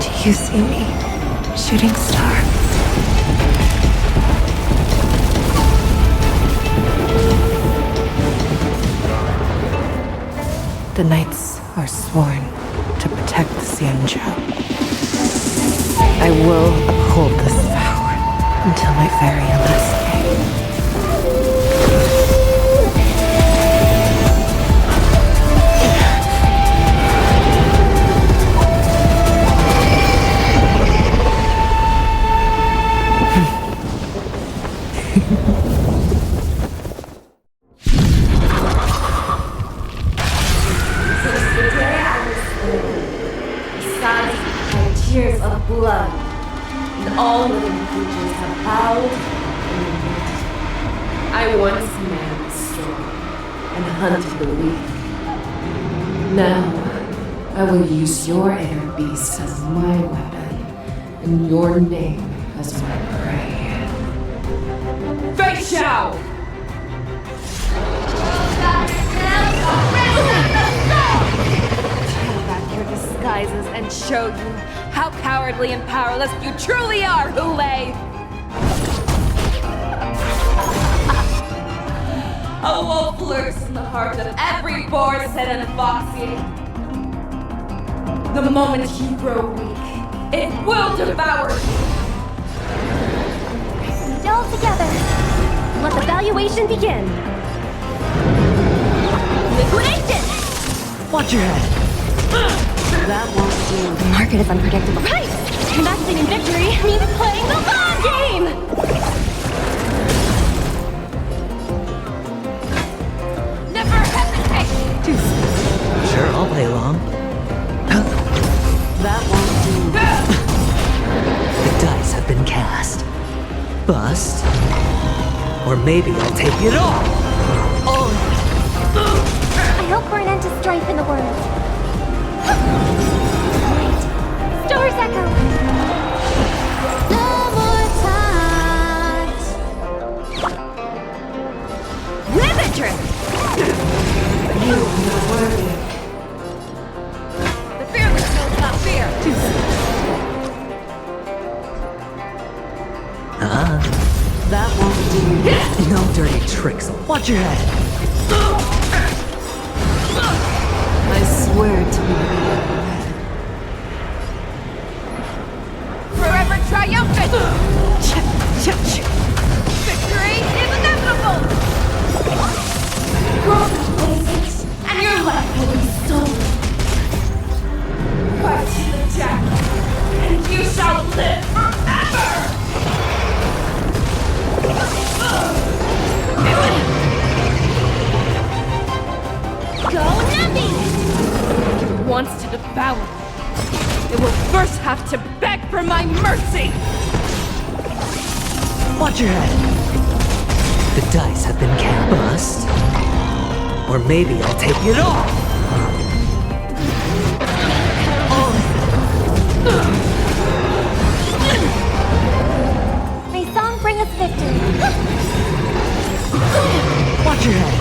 Do you see me, shooting star? The knights are sworn to protect the Xianzhou. I will uphold this vow until my very last day. Tears of blood, and all living creatures have bowed and knelt. I once man the strong and hunted the weak. Now, I will use your air beast as my weapon, and your name as my prey. Fei Xiao! Tear back your disguises and show you how cowardly and powerless you truly are, Hule! A wolf lurks in the heart of every Borisin and Foxy. The moment you grow weak, it will devour you. Get all together. Let the valuation begin. Liquidation! Watch your head. That won't do. The market is unpredictable. Right! Investing in victory means playing the long game! Never hesitate! Sure, I'll play along. That won't do. The dice have been cast. Bust. Or maybe I'll take it all. I hope for an end to strife in the world. Right. Stars echo! No more times! Ribbon trip! You are not worthy. The fearless knows not fear! That won't do. No dirty tricks. Watch your head. I swear to be Forever triumphant! Victory is inevitable! cross the places, and your life will be stolen. Fight to the death. down. It will first have to beg for my mercy! Watch your head. The dice have been cast. Bust. Or maybe I'll take it off. May song bring us victory. Watch your head.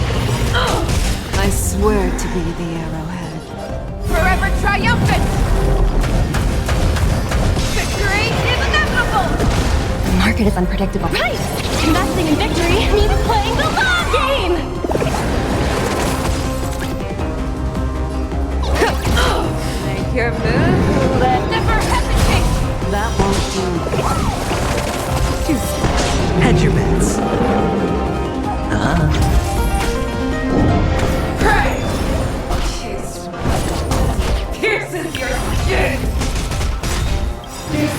I swear to be the arrowhead. Forever triumphant! Victory is inevitable! The market is unpredictable. Right! Investing in victory means playing the long game! Make your move, never hesitate! That won't do. Hedge your bets. Pray! Pierces your skin! This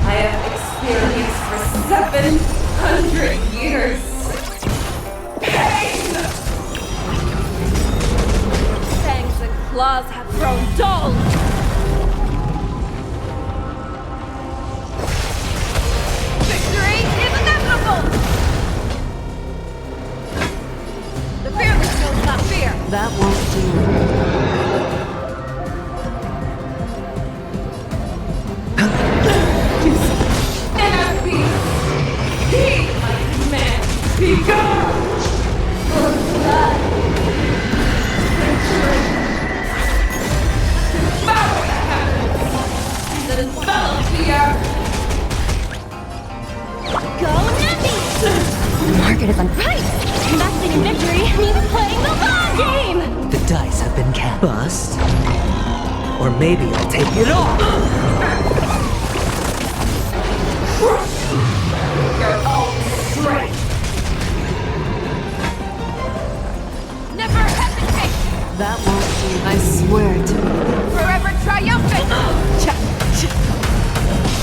I have experienced for 700 years. Pain! Fangs and claws have grown dull. Victory is inevitable! The fearless knows not fear. That won't do. Heed my command! Be gone! Devour the heavens! That envelop the earth! Go Nappy! The market is right! Investing in victory means playing the long game! The dice have been cast. Bust. Or maybe I'll take it off. Your own strength! Never hesitate! That won't do. I swear to be. Forever triumphant!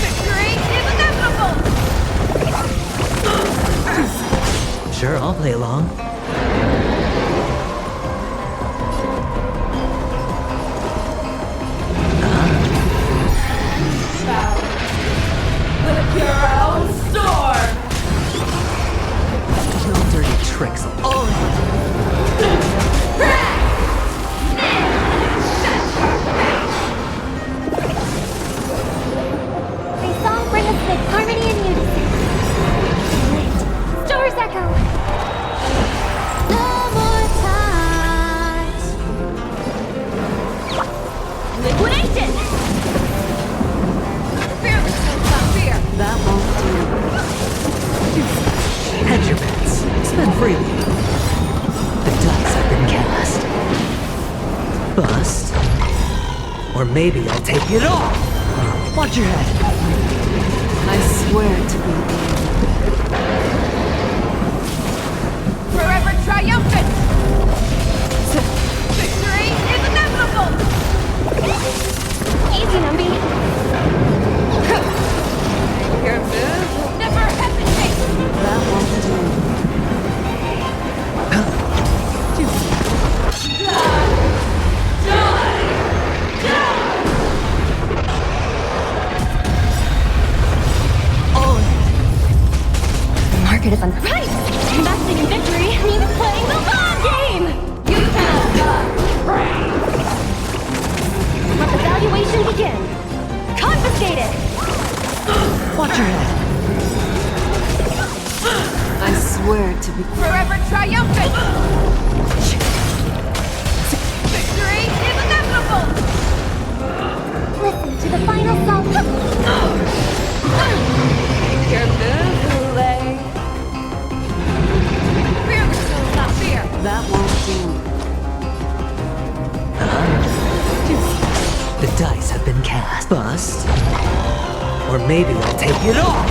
Victory is inevitable! Sure, I'll play along. With your own storm! No dirty tricks. Oh, May song bring us with harmony and unison. Lit. Stars echo. No more times. Liquidation! Fearless knows not fear! That won't do. hedge your bets. Spend freely. The dice have been cast. Bust. Or maybe I'll take it off. Watch your head. I swear to be. Forever triumphant! Victory is inevitable! Easy, Numby. Your move will never hesitate! That won't do. The market is right! Investing in victory means playing the long game! You cannot die! Let the valuation begin. Confiscated! Watch your head. I swear to be. Forever triumphant! Victory is inevitable! Listen to the final song. Your move, Hule. Fearless knows not fear! That won't do. The dice have been cast. Bust. Or maybe I'll take it off.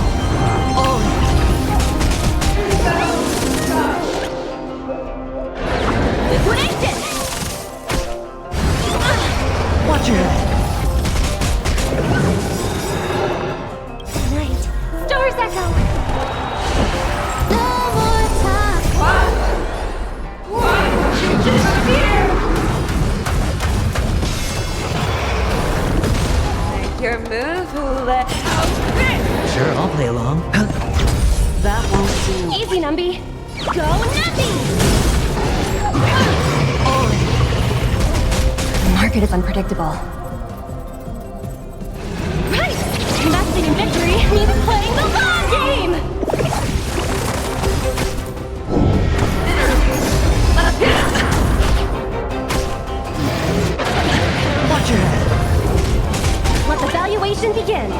Liquidation! Watch your head. Night. Stars echo. No more time. Why would you disappear? move, Hule. Oh, Sure, I'll play along. that won't do. Easy, Numby. Go, Numby! The market is unpredictable. Right! Investing in victory means playing the long game! Watch your head. Let the valuation begin.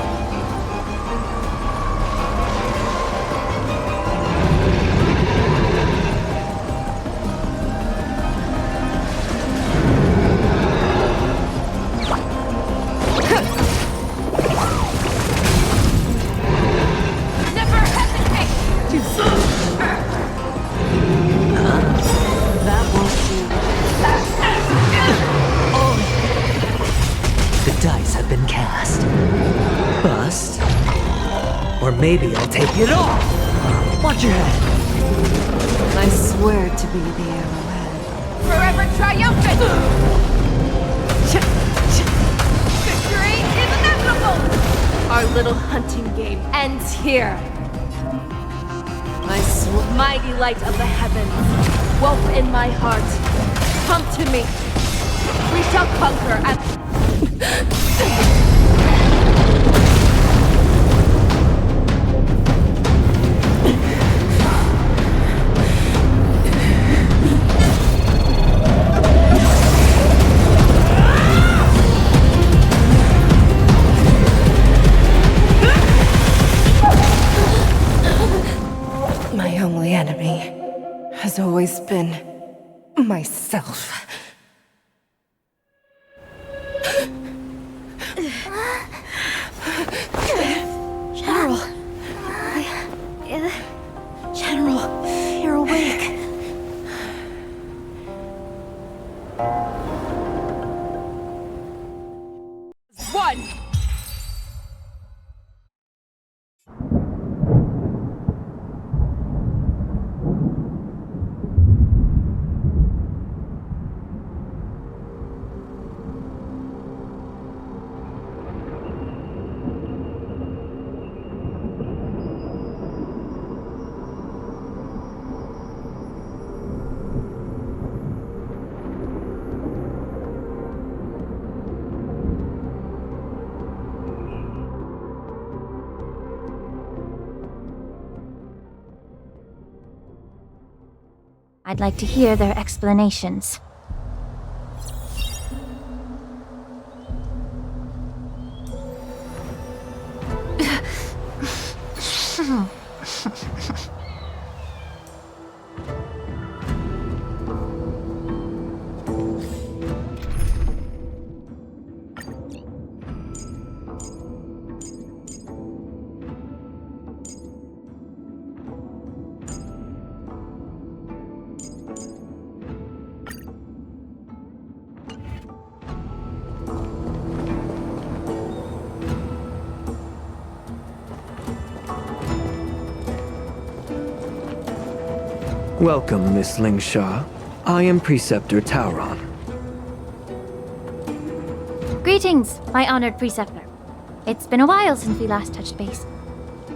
Maybe I'll take it off! Watch your head! I swear to be the arrowhead. Forever triumphant! Victory is inevitable! Our little hunting game ends here. Mighty light of the heavens, wolf in my heart, come to me. We shall conquer and... has always been myself. General. General, you're awake. One! I'd like to hear their explanations. Welcome, Miss Lingsha. I am Preceptor Tauron. Greetings, my honored preceptor. It's been a while since we last touched base.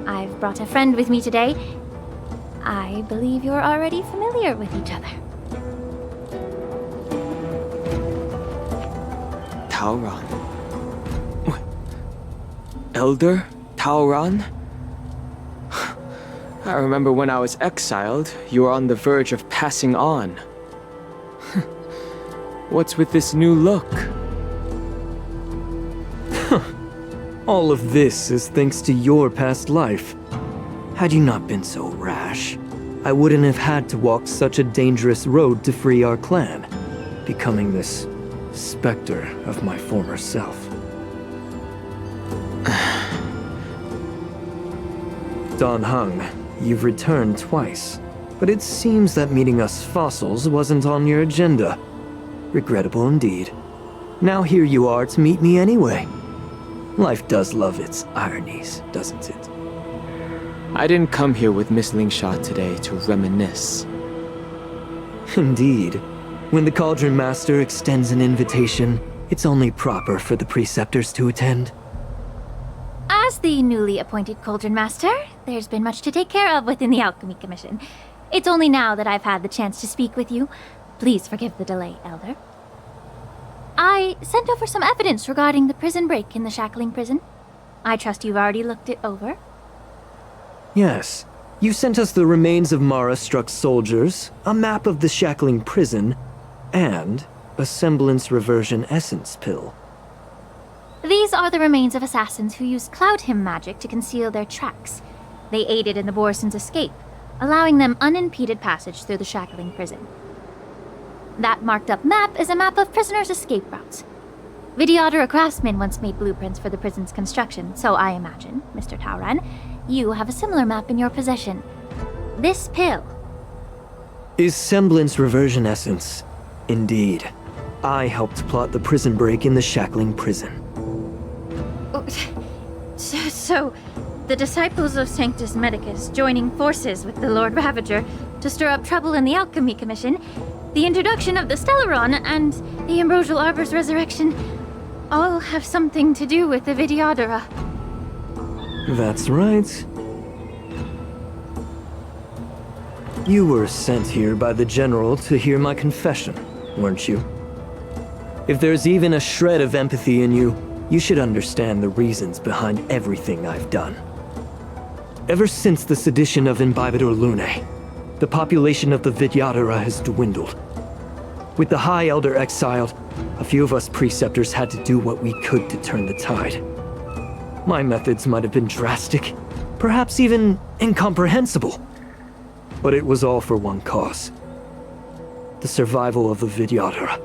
I've brought a friend with me today. I believe you're already familiar with each other. Tauron? Elder Tauron? I remember when I was exiled, you were on the verge of passing on. What's with this new look? All of this is thanks to your past life. Had you not been so rash, I wouldn't have had to walk such a dangerous road to free our clan, becoming this specter of my former self. Dan Heng, you've returned twice, but it seems that meeting us fossils wasn't on your agenda. Regrettable indeed. Now here you are to meet me anyway. Life does love its ironies, doesn't it? I didn't come here with Miss Lingsha today to reminisce. Indeed. When the Cauldron Master extends an invitation, it's only proper for the Preceptors to attend. the newly appointed Cauldron Master, there's been much to take care of within the Alchemy Commission. It's only now that I've had the chance to speak with you. Please forgive the delay, Elder. I sent over some evidence regarding the prison break in the Shackling Prison. I trust you've already looked it over. Yes. You sent us the remains of Mara-struck soldiers, a map of the Shackling Prison, and a semblance reversion essence pill. These are the remains of assassins who used Cloud Hymn magic to conceal their tracks. They aided in the Borison's escape, allowing them unimpeded passage through the Shackling Prison. That marked-up map is a map of prisoners' escape routes. Vidyadhara craftsmen once made blueprints for the prison's construction, so I imagine, Mr. Tauran, you have a similar map in your possession. This pill. Is semblance reversion essence. Indeed. I helped plot the prison break in the Shackling Prison. So, the disciples of Sanctus Medicus joining forces with the Lord Ravager to stir up trouble in the Alchemy Commission, the introduction of the Stellaron, and the Ambrosial Arbor's resurrection all have something to do with the Vidyadhara. That's right. You were sent here by the General to hear my confession, weren't you? If there's even a shred of empathy in you, you should understand the reasons behind everything I've done. Ever since the sedition of Imbibitor Lunae, the population of the Vidyadhara has dwindled. With the High Elder exiled, a few of us preceptors had to do what we could to turn the tide. My methods might have been drastic, perhaps even incomprehensible. But it was all for one cause. The survival of the Vidyadhara.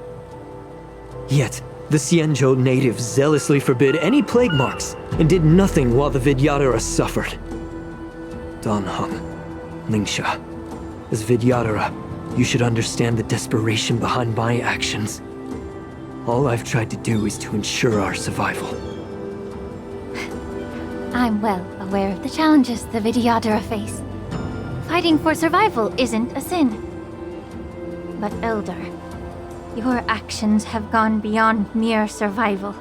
Yet, the Xianzhou natives zealously forbid any plague marks and did nothing while the Vidyadhara suffered. Dan Heng, Lingsha, as Vidyadhara, you should understand the desperation behind my actions. All I've tried to do is to ensure our survival. I'm well aware of the challenges the Vidyadhara face. Fighting for survival isn't a sin. But Elder, your actions have gone beyond mere survival.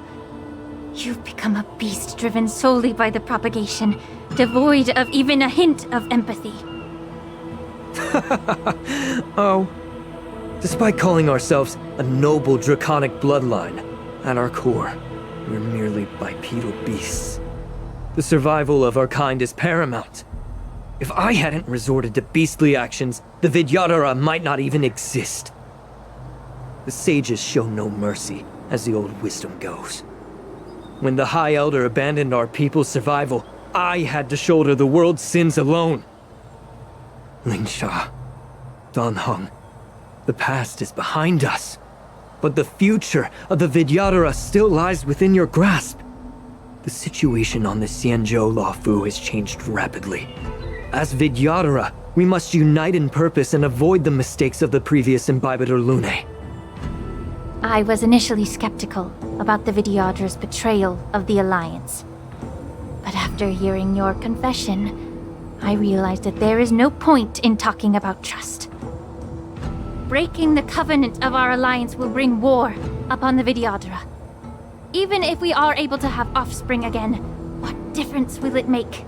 You've become a beast driven solely by the propagation, devoid of even a hint of empathy. Oh. Despite calling ourselves a noble draconic bloodline, at our core, we're merely bipedal beasts. The survival of our kind is paramount. If I hadn't resorted to beastly actions, the Vidyadhara might not even exist. The sages show no mercy, as the old wisdom goes. When the High Elder abandoned our people's survival, I had to shoulder the world's sins alone. Lingsha, Dan Heng, the past is behind us, but the future of the Vidyadhara still lies within your grasp. The situation on the Xianzhou Luofu has changed rapidly. As Vidyadhara, we must unite in purpose and avoid the mistakes of the previous Imbibitor Lunae. I was initially skeptical about the Vidyadhara's betrayal of the Alliance. But after hearing your confession, I realized that there is no point in talking about trust. Breaking the covenant of our alliance will bring war upon the Vidyadhara. Even if we are able to have offspring again, what difference will it make?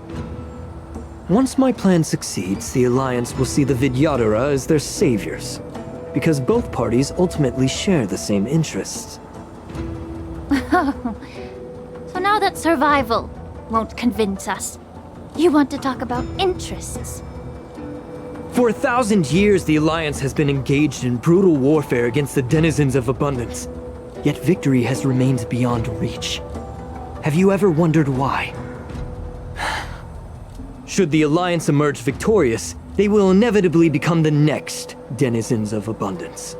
Once my plan succeeds, the Alliance will see the Vidyadhara as their saviors, because both parties ultimately share the same interests. So now that survival won't convince us, you want to talk about interests? For 1,000 years, the Alliance has been engaged in brutal warfare against the denizens of abundance. Yet victory has remained beyond reach. Have you ever wondered why? Should the Alliance emerge victorious, they will inevitably become the next denizens of abundance.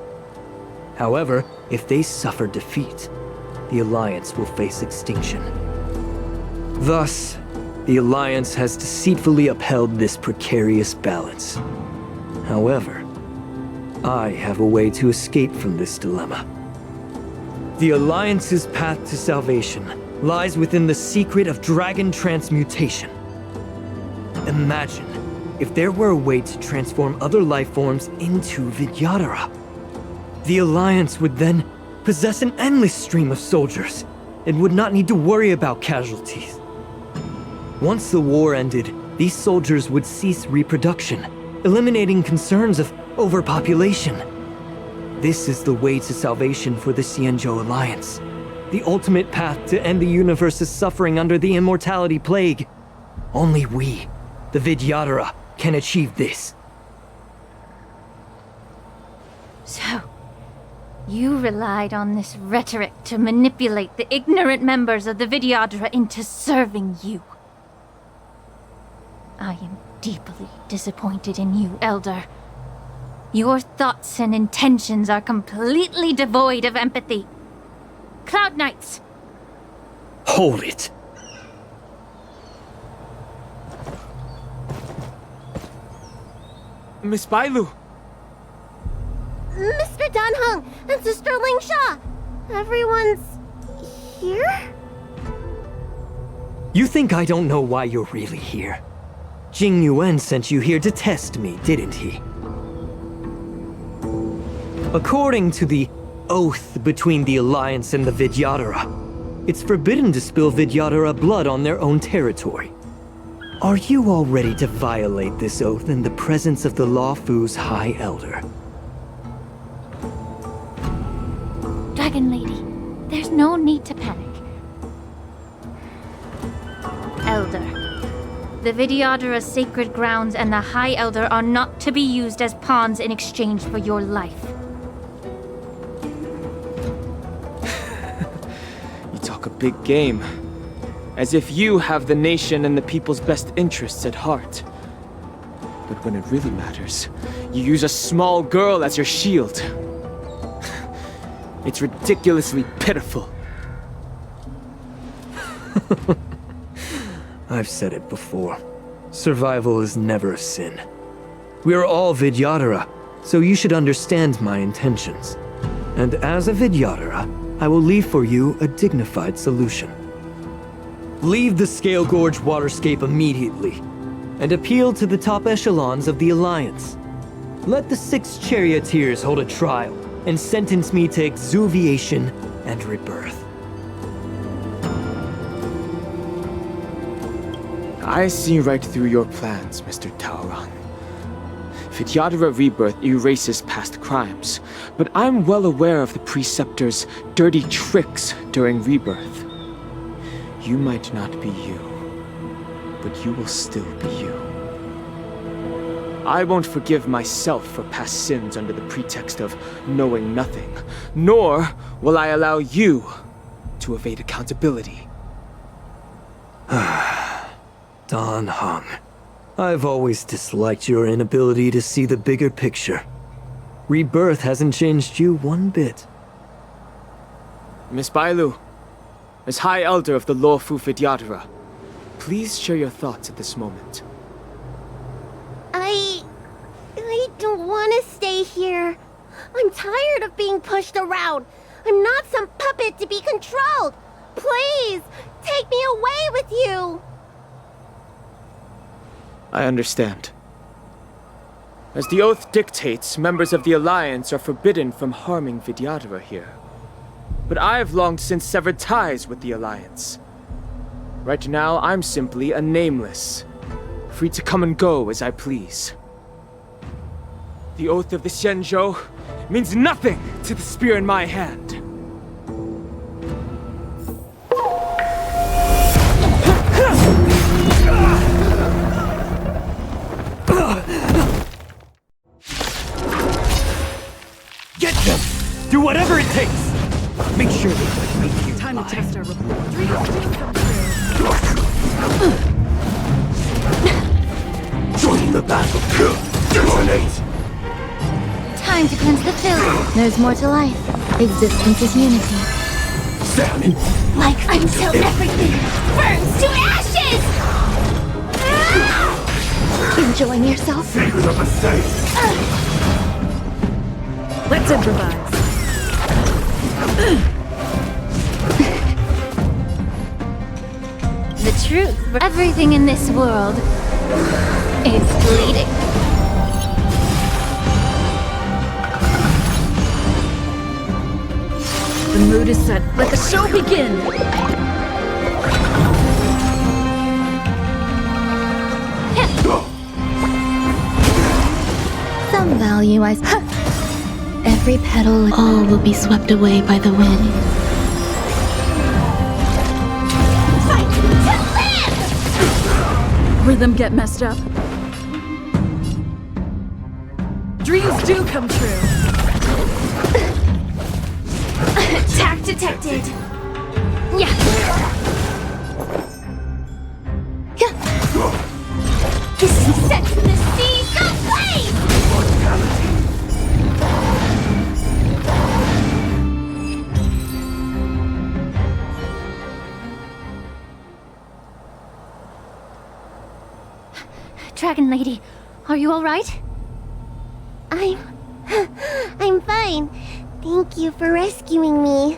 However, if they suffer defeat, the Alliance will face extinction. Thus, the Alliance has deceitfully upheld this precarious balance. However, I have a way to escape from this dilemma. The Alliance's path to salvation lies within the secret of dragon transmutation. Imagine if there were a way to transform other life forms into Vidyadhara. The Alliance would then possess an endless stream of soldiers and would not need to worry about casualties. Once the war ended, these soldiers would cease reproduction, eliminating concerns of overpopulation. This is the way to salvation for the Xianzhou Alliance. The ultimate path to end the universe's suffering under the immortality plague. Only we, the Vidyadhara, can achieve this. So, you relied on this rhetoric to manipulate the ignorant members of the Vidyadhara into serving you. I am deeply disappointed in you, Elder. Your thoughts and intentions are completely devoid of empathy. Cloud Knights! Hold it! Miss Bailu! Mr. Danheng and Sister Lingsha! Everyone's here? You think I don't know why you're really here? Jing Yuan sent you here to test me, didn't he? According to the oath between the Alliance and the Vidyadhara, it's forbidden to spill Vidyadhara blood on their own territory. Are you all ready to violate this oath in the presence of the Luofu's High Elder? Dragon Lady, there's no need to panic. Elder, the Vidyadhara's sacred grounds and the High Elder are not to be used as pawns in exchange for your life. You talk a big game. As if you have the nation and the people's best interests at heart. But when it really matters, you use a small girl as your shield. It's ridiculously pitiful. I've said it before. Survival is never a sin. We're all Vidyadhara, so you should understand my intentions. And as a Vidyadhara, I will leave for you a dignified solution. Leave the Scale Gorge waterscape immediately, and appeal to the top echelons of the Alliance. Let the 6 charioteers hold a trial, and sentence me to exuviation and rebirth. I see right through your plans, Mr. Taoran. Vidyadhara rebirth erases past crimes, but I'm well aware of the Preceptor's dirty tricks during rebirth. You might not be you, but you will still be you. I won't forgive myself for past sins under the pretext of knowing nothing, nor will I allow you to evade accountability. Dan Heng, I've always disliked your inability to see the bigger picture. Rebirth hasn't changed you one bit. Miss Bailu, as High Elder of the Luofu Vidyadhara, please share your thoughts at this moment. I don't want to stay here. I'm tired of being pushed around. I'm not some puppet to be controlled. Please, take me away with you. I understand. As the oath dictates, members of the Alliance are forbidden from harming Vidyadhara here. But I've long since severed ties with the Alliance. Right now, I'm simply a nameless, free to come and go as I please. The oath of the Xianzhou means nothing to the spear in my hand. Get them! Do whatever it takes! Make sure they don't meet you. Time to test our report. 3 Join the battle. Detonate! Time to cleanse the filth. There's more to life. Existence is unity. Sammy! Like until everything burns to ashes! Enjoying yourself? Secret of the saints! Let's improvise. The truth, everything in this world is bleeding. The mood is set. Let the show begin! some value, every petal, all will be swept away by the wind. Fight to live! Rhythm get messed up. Dreams do come true. Attack detected. Yeah. This is set in the sea. Go play! Dragon Lady, are you all right? I'm fine. Thank you for rescuing me.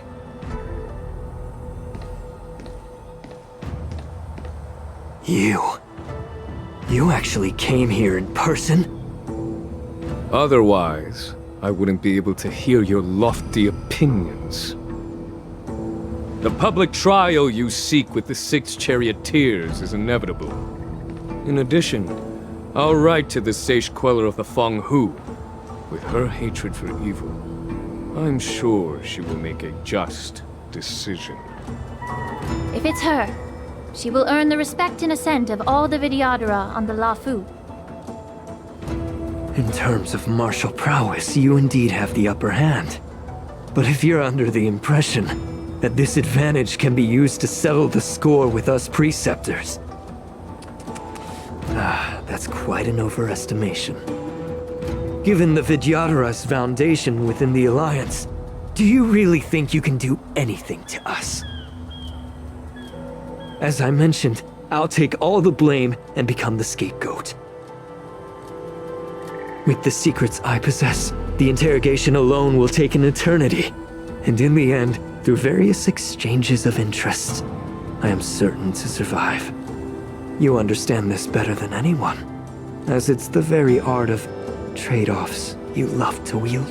You actually came here in person? Otherwise, I wouldn't be able to hear your lofty opinions. The public trial you seek with the 6 charioteers is inevitable. In addition, I'll write to the Sage Queller of the Feng Hu. With her hatred for evil, I'm sure she will make a just decision. If it's her, she will earn the respect and assent of all the Vidyadhara on the La Fu. In terms of martial prowess, you indeed have the upper hand. But if you're under the impression that this advantage can be used to settle the score with us preceptors, that's quite an overestimation. Given the Vidyadhara's foundation within the Alliance, do you really think you can do anything to us? As I mentioned, I'll take all the blame and become the scapegoat. With the secrets I possess, the interrogation alone will take an eternity. And in the end, through various exchanges of interest, I am certain to survive. You understand this better than anyone, as it's the very art of trade-offs you love to wield.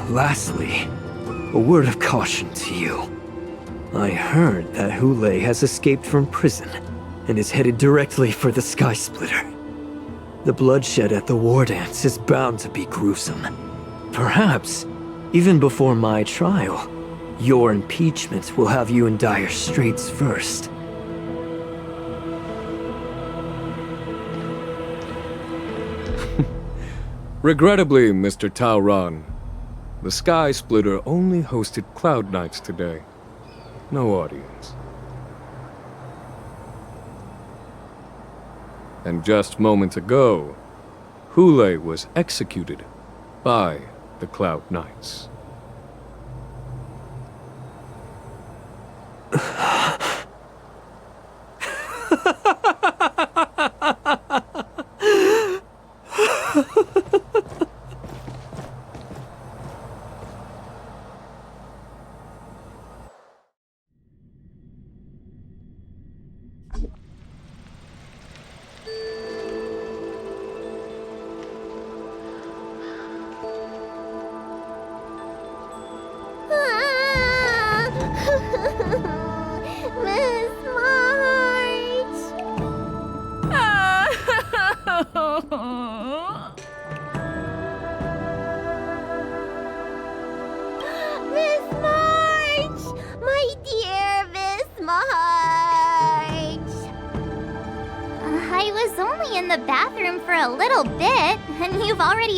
Lastly, a word of caution to you. I heard that Hule has escaped from prison and is headed directly for the Sky Splitter. The bloodshed at the war dance is bound to be gruesome. Perhaps, even before my trial, your impeachment will have you in dire straits first. Regrettably, Mr. Taoran, the Sky Splitter only hosted Cloud Knights today. No audience. And just moments ago, Hule was executed by the Cloud Knights.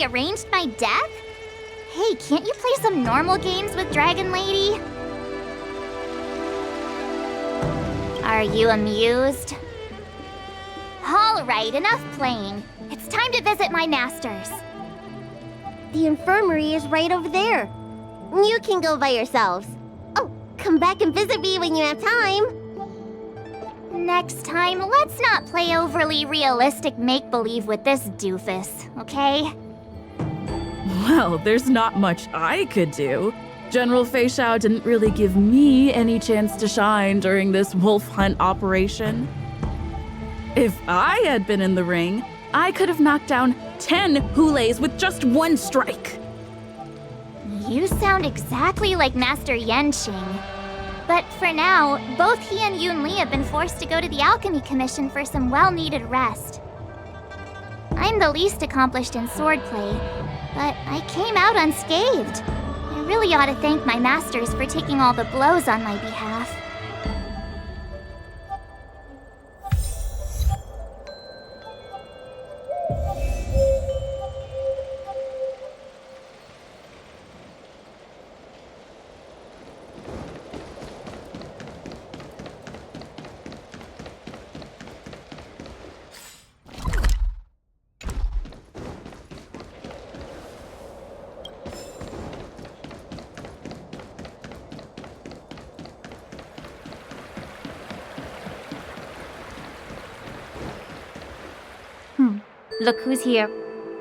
Arranged my death? Hey, can't you play some normal games with Dragon Lady? Are you amused? Alright, enough playing. It's time to visit my masters. The infirmary is right over there. You can go by yourselves. Oh, come back and visit me when you have time. Next time, let's not play overly realistic make-believe with this doofus, okay? Well, there's not much I could do. General Fei Xiao didn't really give me any chance to shine during this wolf hunt operation. If I had been in the ring, I could have knocked down 10 Hules with just one strike. You sound exactly like Master Yenqing. But for now, both he and Yun Li have been forced to go to the Alchemy Commission for some well-needed rest. I'm the least accomplished in swordplay, but I came out unscathed. I really ought to thank my masters for taking all the blows on my behalf. Look who's here.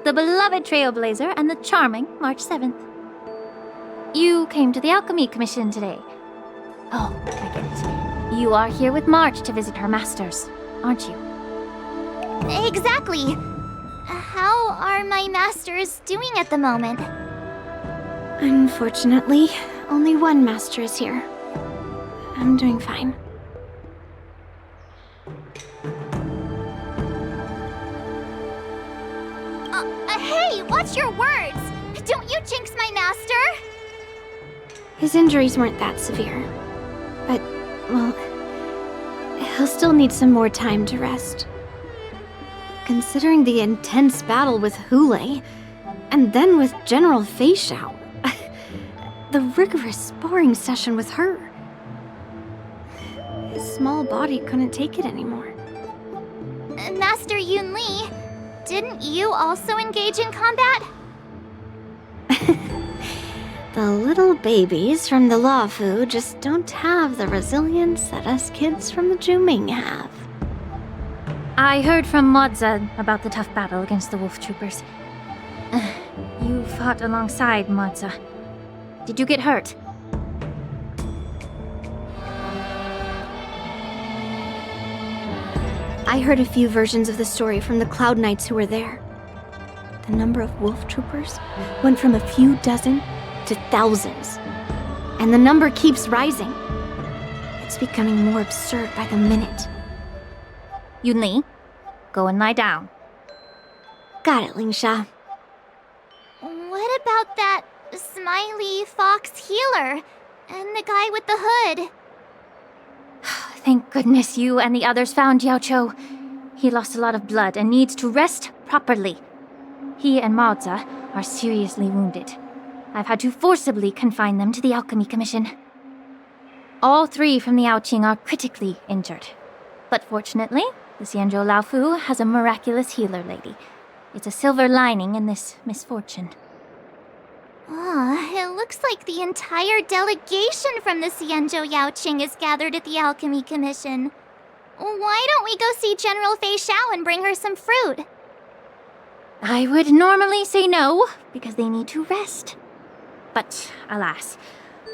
The beloved Trailblazer and the charming March 7th. You came to the Alchemy Commission today. Oh, I get it. You are here with March to visit her masters, aren't you? Exactly. How are my masters doing at the moment? Unfortunately, only one master is here. I'm doing fine. Hey, watch your words! Don't you jinx my master! His injuries weren't that severe. But, well, he'll still need some more time to rest. Considering the intense battle with Hule, and then with General Fei Xiao, the rigorous sparring session with her. His small body couldn't take it anymore. Master Yunli, didn't you also engage in combat? The little babies from the Luofu just don't have the resilience that us kids from the Juming have. I heard from Modza about the tough battle against the wolf troopers. You fought alongside Modza. Did you get hurt? I heard a few versions of the story from the Cloud Knights who were there. The number of wolf troopers went from a few dozen to thousands. And the number keeps rising. It's becoming more absurd by the minute. Yunli, go and lie down. Got it, Lingsha. What about that smiley fox healer and the guy with the hood? Thank goodness you and the others found Yaocho. He lost a lot of blood and needs to rest properly. He and Maoza are seriously wounded. I've had to forcibly confine them to the Alchemy Commission. All three from the Yaoqing are critically injured. But fortunately, the Xianzhou Laofu has a miraculous healer lady. It's a silver lining in this misfortune. It looks like the entire delegation from the Xianzhou Yaoqing is gathered at the Alchemy Commission. Why don't we go see General Fei Xiao and bring her some fruit? I would normally say no, because they need to rest. But, alas,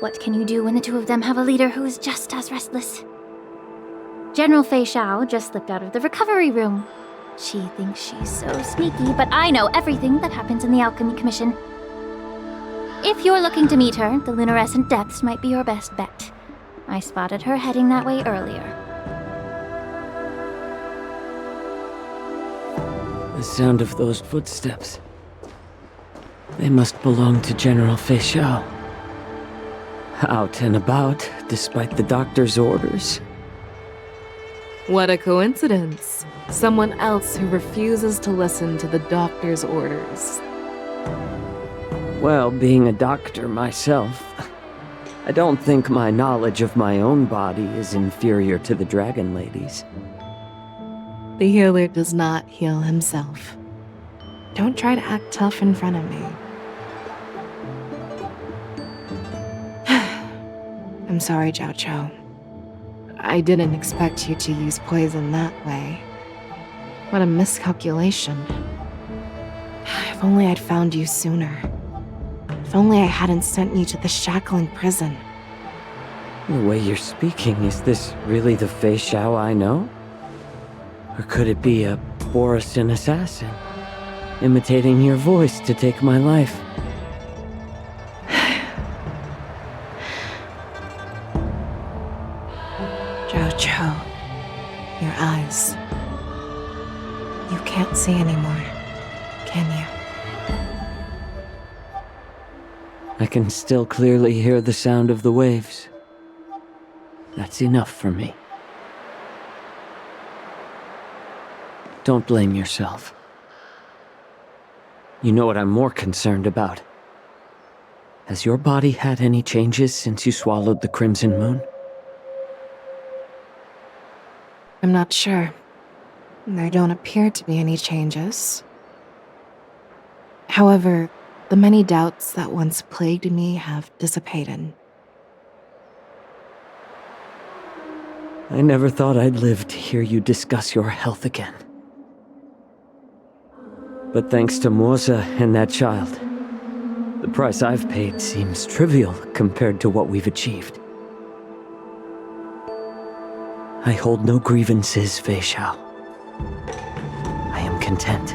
what can you do when the two of them have a leader who is just as restless? General Fei Xiao just slipped out of the recovery room. She thinks she's so sneaky, but I know everything that happens in the Alchemy Commission. If you're looking to meet her, the Lunarescent Depths might be your best bet. I spotted her heading that way earlier. The sound of those footsteps. They must belong to General Fei Xiao. Out and about, despite the doctor's orders. What a coincidence. Someone else who refuses to listen to the doctor's orders. Well, being a doctor myself, I don't think my knowledge of my own body is inferior to the Dragon Lady's. The healer does not heal himself. Don't try to act tough in front of me. I'm sorry, Jiaoqiu. I didn't expect you to use poison that way. What a miscalculation. If only I'd found you sooner. If only I hadn't sent you to the shackling prison. The way you're speaking, is this really the Fei Xiao I know? Or could it be a Borisin assassin, imitating your voice to take my life? Jiaoqiu, your eyes. You can't see anymore. can you? I can still clearly hear the sound of the waves. That's enough for me. Don't blame yourself. You know what I'm more concerned about? Has your body had any changes since you swallowed the Crimson Moon? I'm not sure. There don't appear to be any changes. However, the many doubts that once plagued me have dissipated. I never thought I'd live to hear you discuss your health again. But thanks to Morza and that child, the price I've paid seems trivial compared to what we've achieved. I hold no grievances, Fei Xiao. I am content.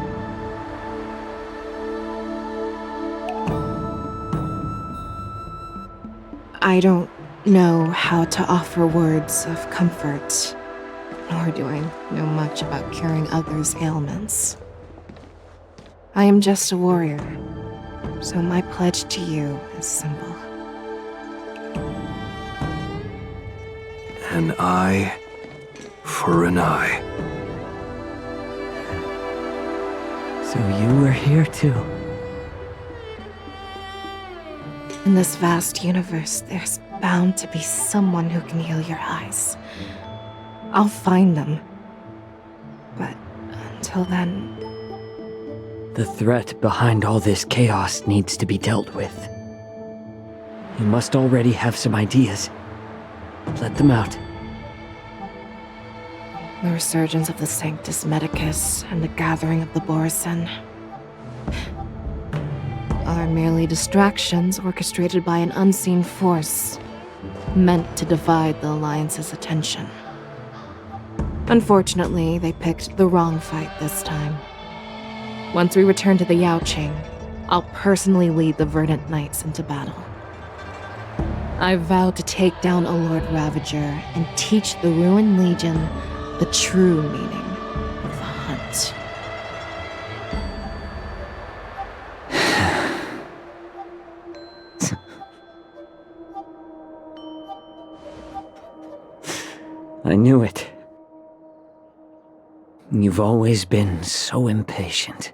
I don't know how to offer words of comfort, nor do I know much about curing others' ailments. I am just a warrior, so my pledge to you is simple. An eye for an eye. So you were here too. In this vast universe, there's bound to be someone who can heal your eyes. I'll find them. But until then... The threat behind all this chaos needs to be dealt with. You must already have some ideas. Let them out. The resurgence of the Sanctus Medicus and the gathering of the Borsen are merely distractions orchestrated by an unseen force, meant to divide the Alliance's attention. Unfortunately, they picked the wrong fight this time. Once we return to the Yaoqing, I'll personally lead the Verdant Knights into battle. I vow to take down a Lord Ravager and teach the Ruined Legion the true meaning of the hunt. I knew it. You've always been so impatient.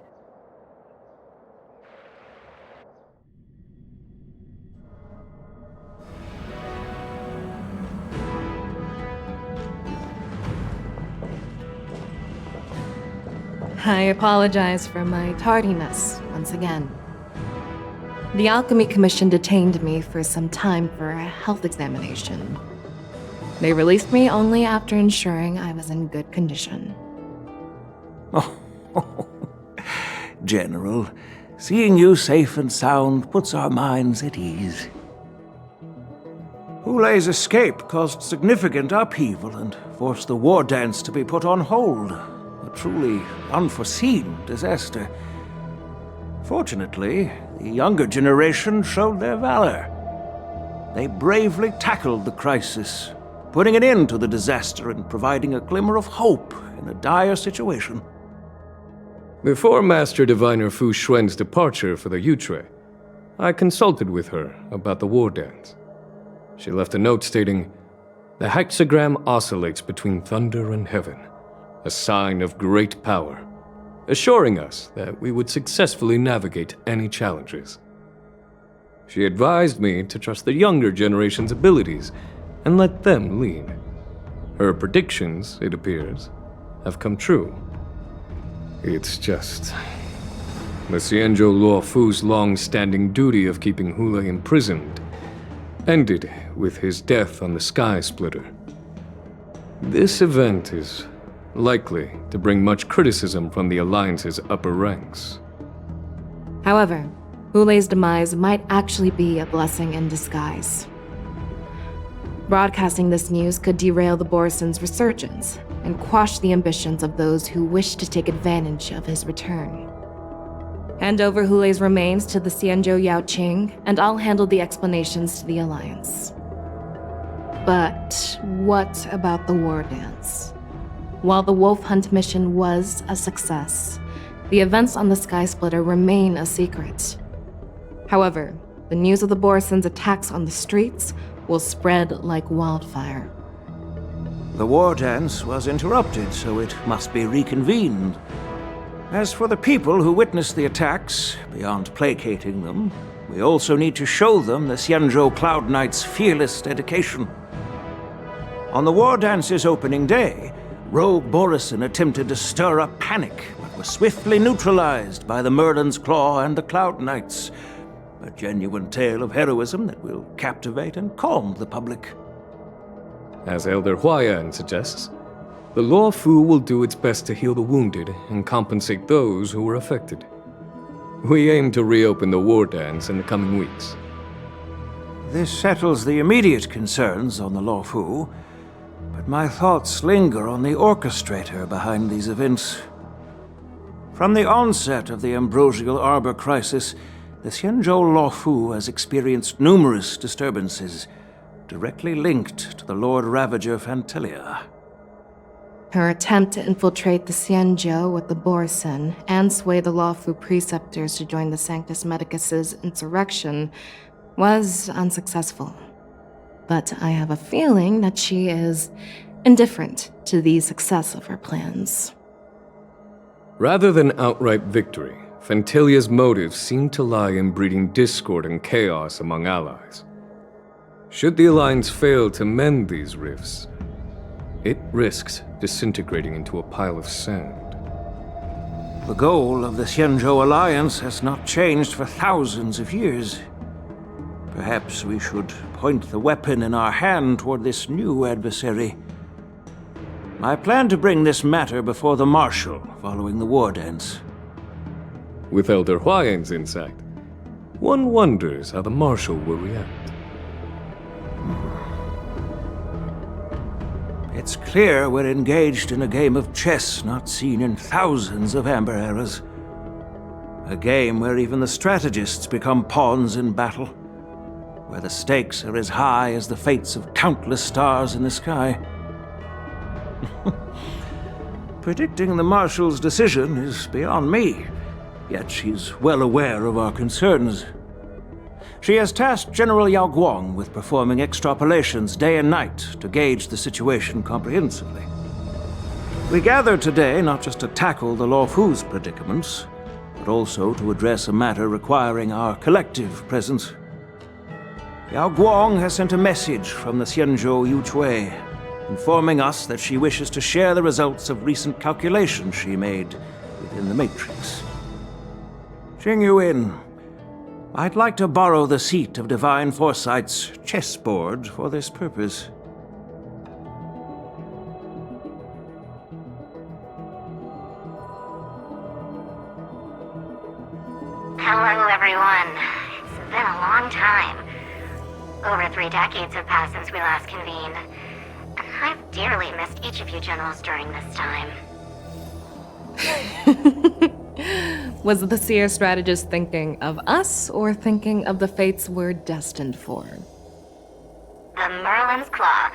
I apologize for my tardiness once again. The Alchemy Commission detained me for some time for a health examination. They released me only after ensuring I was in good condition. Oh, General, seeing you safe and sound puts our minds at ease. Hulei's escape caused significant upheaval and forced the war dance to be put on hold. A truly unforeseen disaster. Fortunately, the younger generation showed their valor. They bravely tackled the crisis, putting an end to the disaster and providing a glimmer of hope in a dire situation. Before Master Diviner Fu Xuan's departure for the Yutre, I consulted with her about the war dance. She left a note stating, "The hexagram oscillates between thunder and heaven, a sign of great power, assuring us that we would successfully navigate any challenges." She advised me to trust the younger generation's abilities and let them lead. Her predictions, it appears, have come true. It's just... the Xianzhou Luofu's long-standing duty of keeping Hulei imprisoned ended with his death on the Sky Splitter. This event is likely to bring much criticism from the Alliance's upper ranks. However, Hulei's demise might actually be a blessing in disguise. Broadcasting this news could derail the Borsen's resurgence and quash the ambitions of those who wish to take advantage of his return. Hand over Hulei's remains to the Xianzhou Yaoqing, and I'll handle the explanations to the Alliance. But what about the war dance? While the Wolf Hunt mission was a success, the events on the Sky Splitter remain a secret. However, the news of the Borison's attacks on the streets will spread like wildfire. The war dance was interrupted, so it must be reconvened. As for the people who witnessed the attacks, beyond placating them, we also need to show them the Xianzhou Cloud Knight's fearless dedication. On the war dance's opening day, Rogue Borison attempted to stir up panic, but was swiftly neutralized by the Merlin's Claw and the Cloud Knights. A genuine tale of heroism that will captivate and calm the public. As Elder Huayan suggests, the Law Fu will do its best to heal the wounded and compensate those who were affected. We aim to reopen the war dance in the coming weeks. This settles the immediate concerns on the Law Fu, but my thoughts linger on the orchestrator behind these events. From the onset of the Ambrosial Arbor crisis, the Xianzhou Law Fu has experienced numerous disturbances, directly linked to the Lord Ravager Fantelia. Her attempt to infiltrate the Xianzhou with the Borison and sway the Lawfu preceptors to join the Sanctus Medicus's insurrection was unsuccessful. But I have a feeling that she is indifferent to the success of her plans. Rather than outright victory, Fantelia's motives seem to lie in breeding discord and chaos among allies. Should the Alliance fail to mend these rifts, it risks disintegrating into a pile of sand. The goal of the Xianzhou Alliance has not changed for thousands of years. Perhaps we should point the weapon in our hand toward this new adversary. I plan to bring this matter before the Marshal following the war dance. With Elder Huayan's insight, one wonders how the Marshal will react. It's clear we're engaged in a game of chess not seen in thousands of Amber eras. A game where even the strategists become pawns in battle, where the stakes are as high as the fates of countless stars in the sky. Predicting the Marshal's decision is beyond me, yet she's well aware of our concerns. She has tasked General Yao Guang with performing extrapolations day and night to gauge the situation comprehensively. We gathered today not just to tackle the Law Fu's predicaments, but also to address a matter requiring our collective presence. Yao Guang has sent a message from the Xianzhou Yuchui, informing us that she wishes to share the results of recent calculations she made within the Matrix. Jing Yuan, I'd like to borrow the seat of Divine Foresight's chessboard for this purpose. Hello, everyone. It's been a long time. Over 3 decades have passed since we last convened. And I've dearly missed each of you generals during this time. Was the Seer strategist thinking of us or thinking of the fates we're destined for? The Merlin's Claw,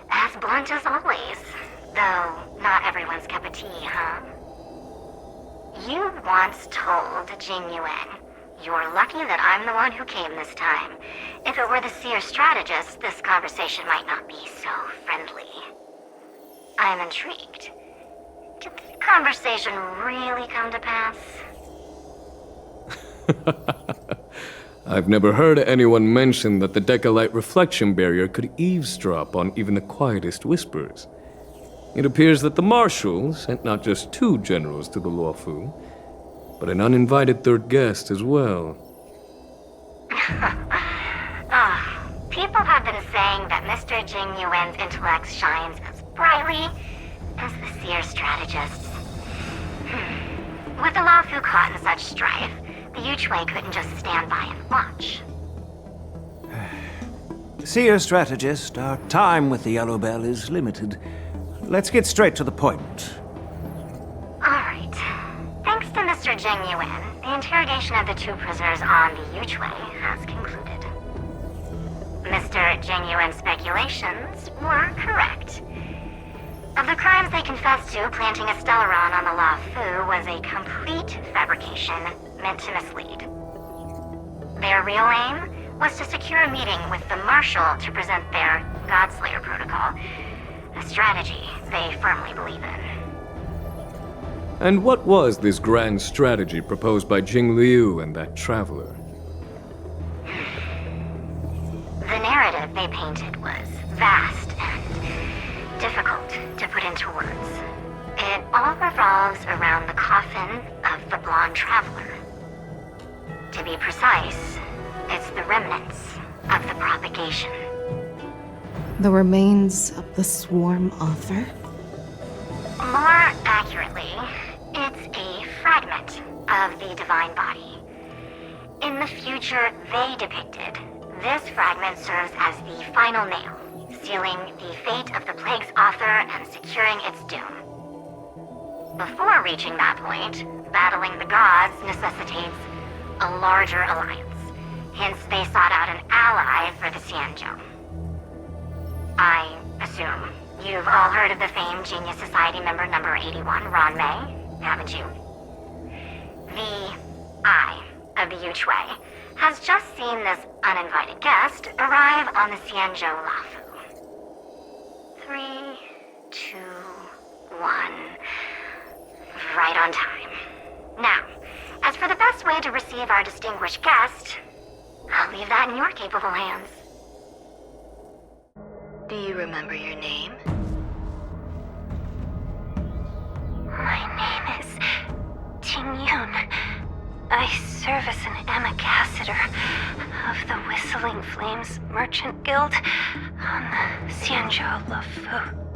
as blunt as always. Though not everyone's cup of tea, huh? You once told Jing Yuan, "You're lucky that I'm the one who came this time. If it were the Seer strategist, this conversation might not be so friendly." I'm intrigued. Did the conversation really come to pass? I've never heard anyone mention that the Decalite reflection barrier could eavesdrop on even the quietest whispers. It appears that the Marshal sent not just 2 generals to the Law Fu, but an uninvited 3rd guest as well. People have been saying that Mr. Jing Yuan's intellect shines as brightly as the Seer strategist's. With the Law Fu caught in such strife, the Yuchui couldn't just stand by and watch. Seer strategist, our time with the Yellow Bell is limited. Let's get straight to the point. Alright. Thanks to Mr. Jing Yuan, the interrogation of the 2 prisoners on the Yuchui has concluded. Mr. Jing Yuan's speculations were correct. Of the crimes they confessed to, planting a Stellaron on the La Fu was a complete fabrication meant to mislead. Their real aim was to secure a meeting with the Marshal to present their Godslayer protocol, a strategy they firmly believe in. And what was this grand strategy proposed by Jing Liu and that traveler? The narrative they painted was vast and difficult to put into words. It all revolves around the coffin of the blonde traveler. To be precise, it's the remnants of the propagation. The remains of the swarm author? More accurately, it's a fragment of the divine body. In the future they depicted, this fragment serves as the final nail, sealing the fate of the plague's author and securing its doom. Before reaching that point, battling the gods necessitates a larger alliance. Hence, they sought out an ally for the Xianzhou. I assume you've all heard of the famed Genius Society member number 81, Ron Mei, haven't you? The Eye of the Yuchuei has just seen this uninvited guest arrive on the Xianzhou Lafu. 3, 2, 1. Right on time. Now, as for the best way to receive our distinguished guest, I'll leave that in your capable hands. Do you remember your name? My name is Tingyun. I serve as an ambassador of the Whistling Flames Merchant Guild on the Xianzhou Lafu.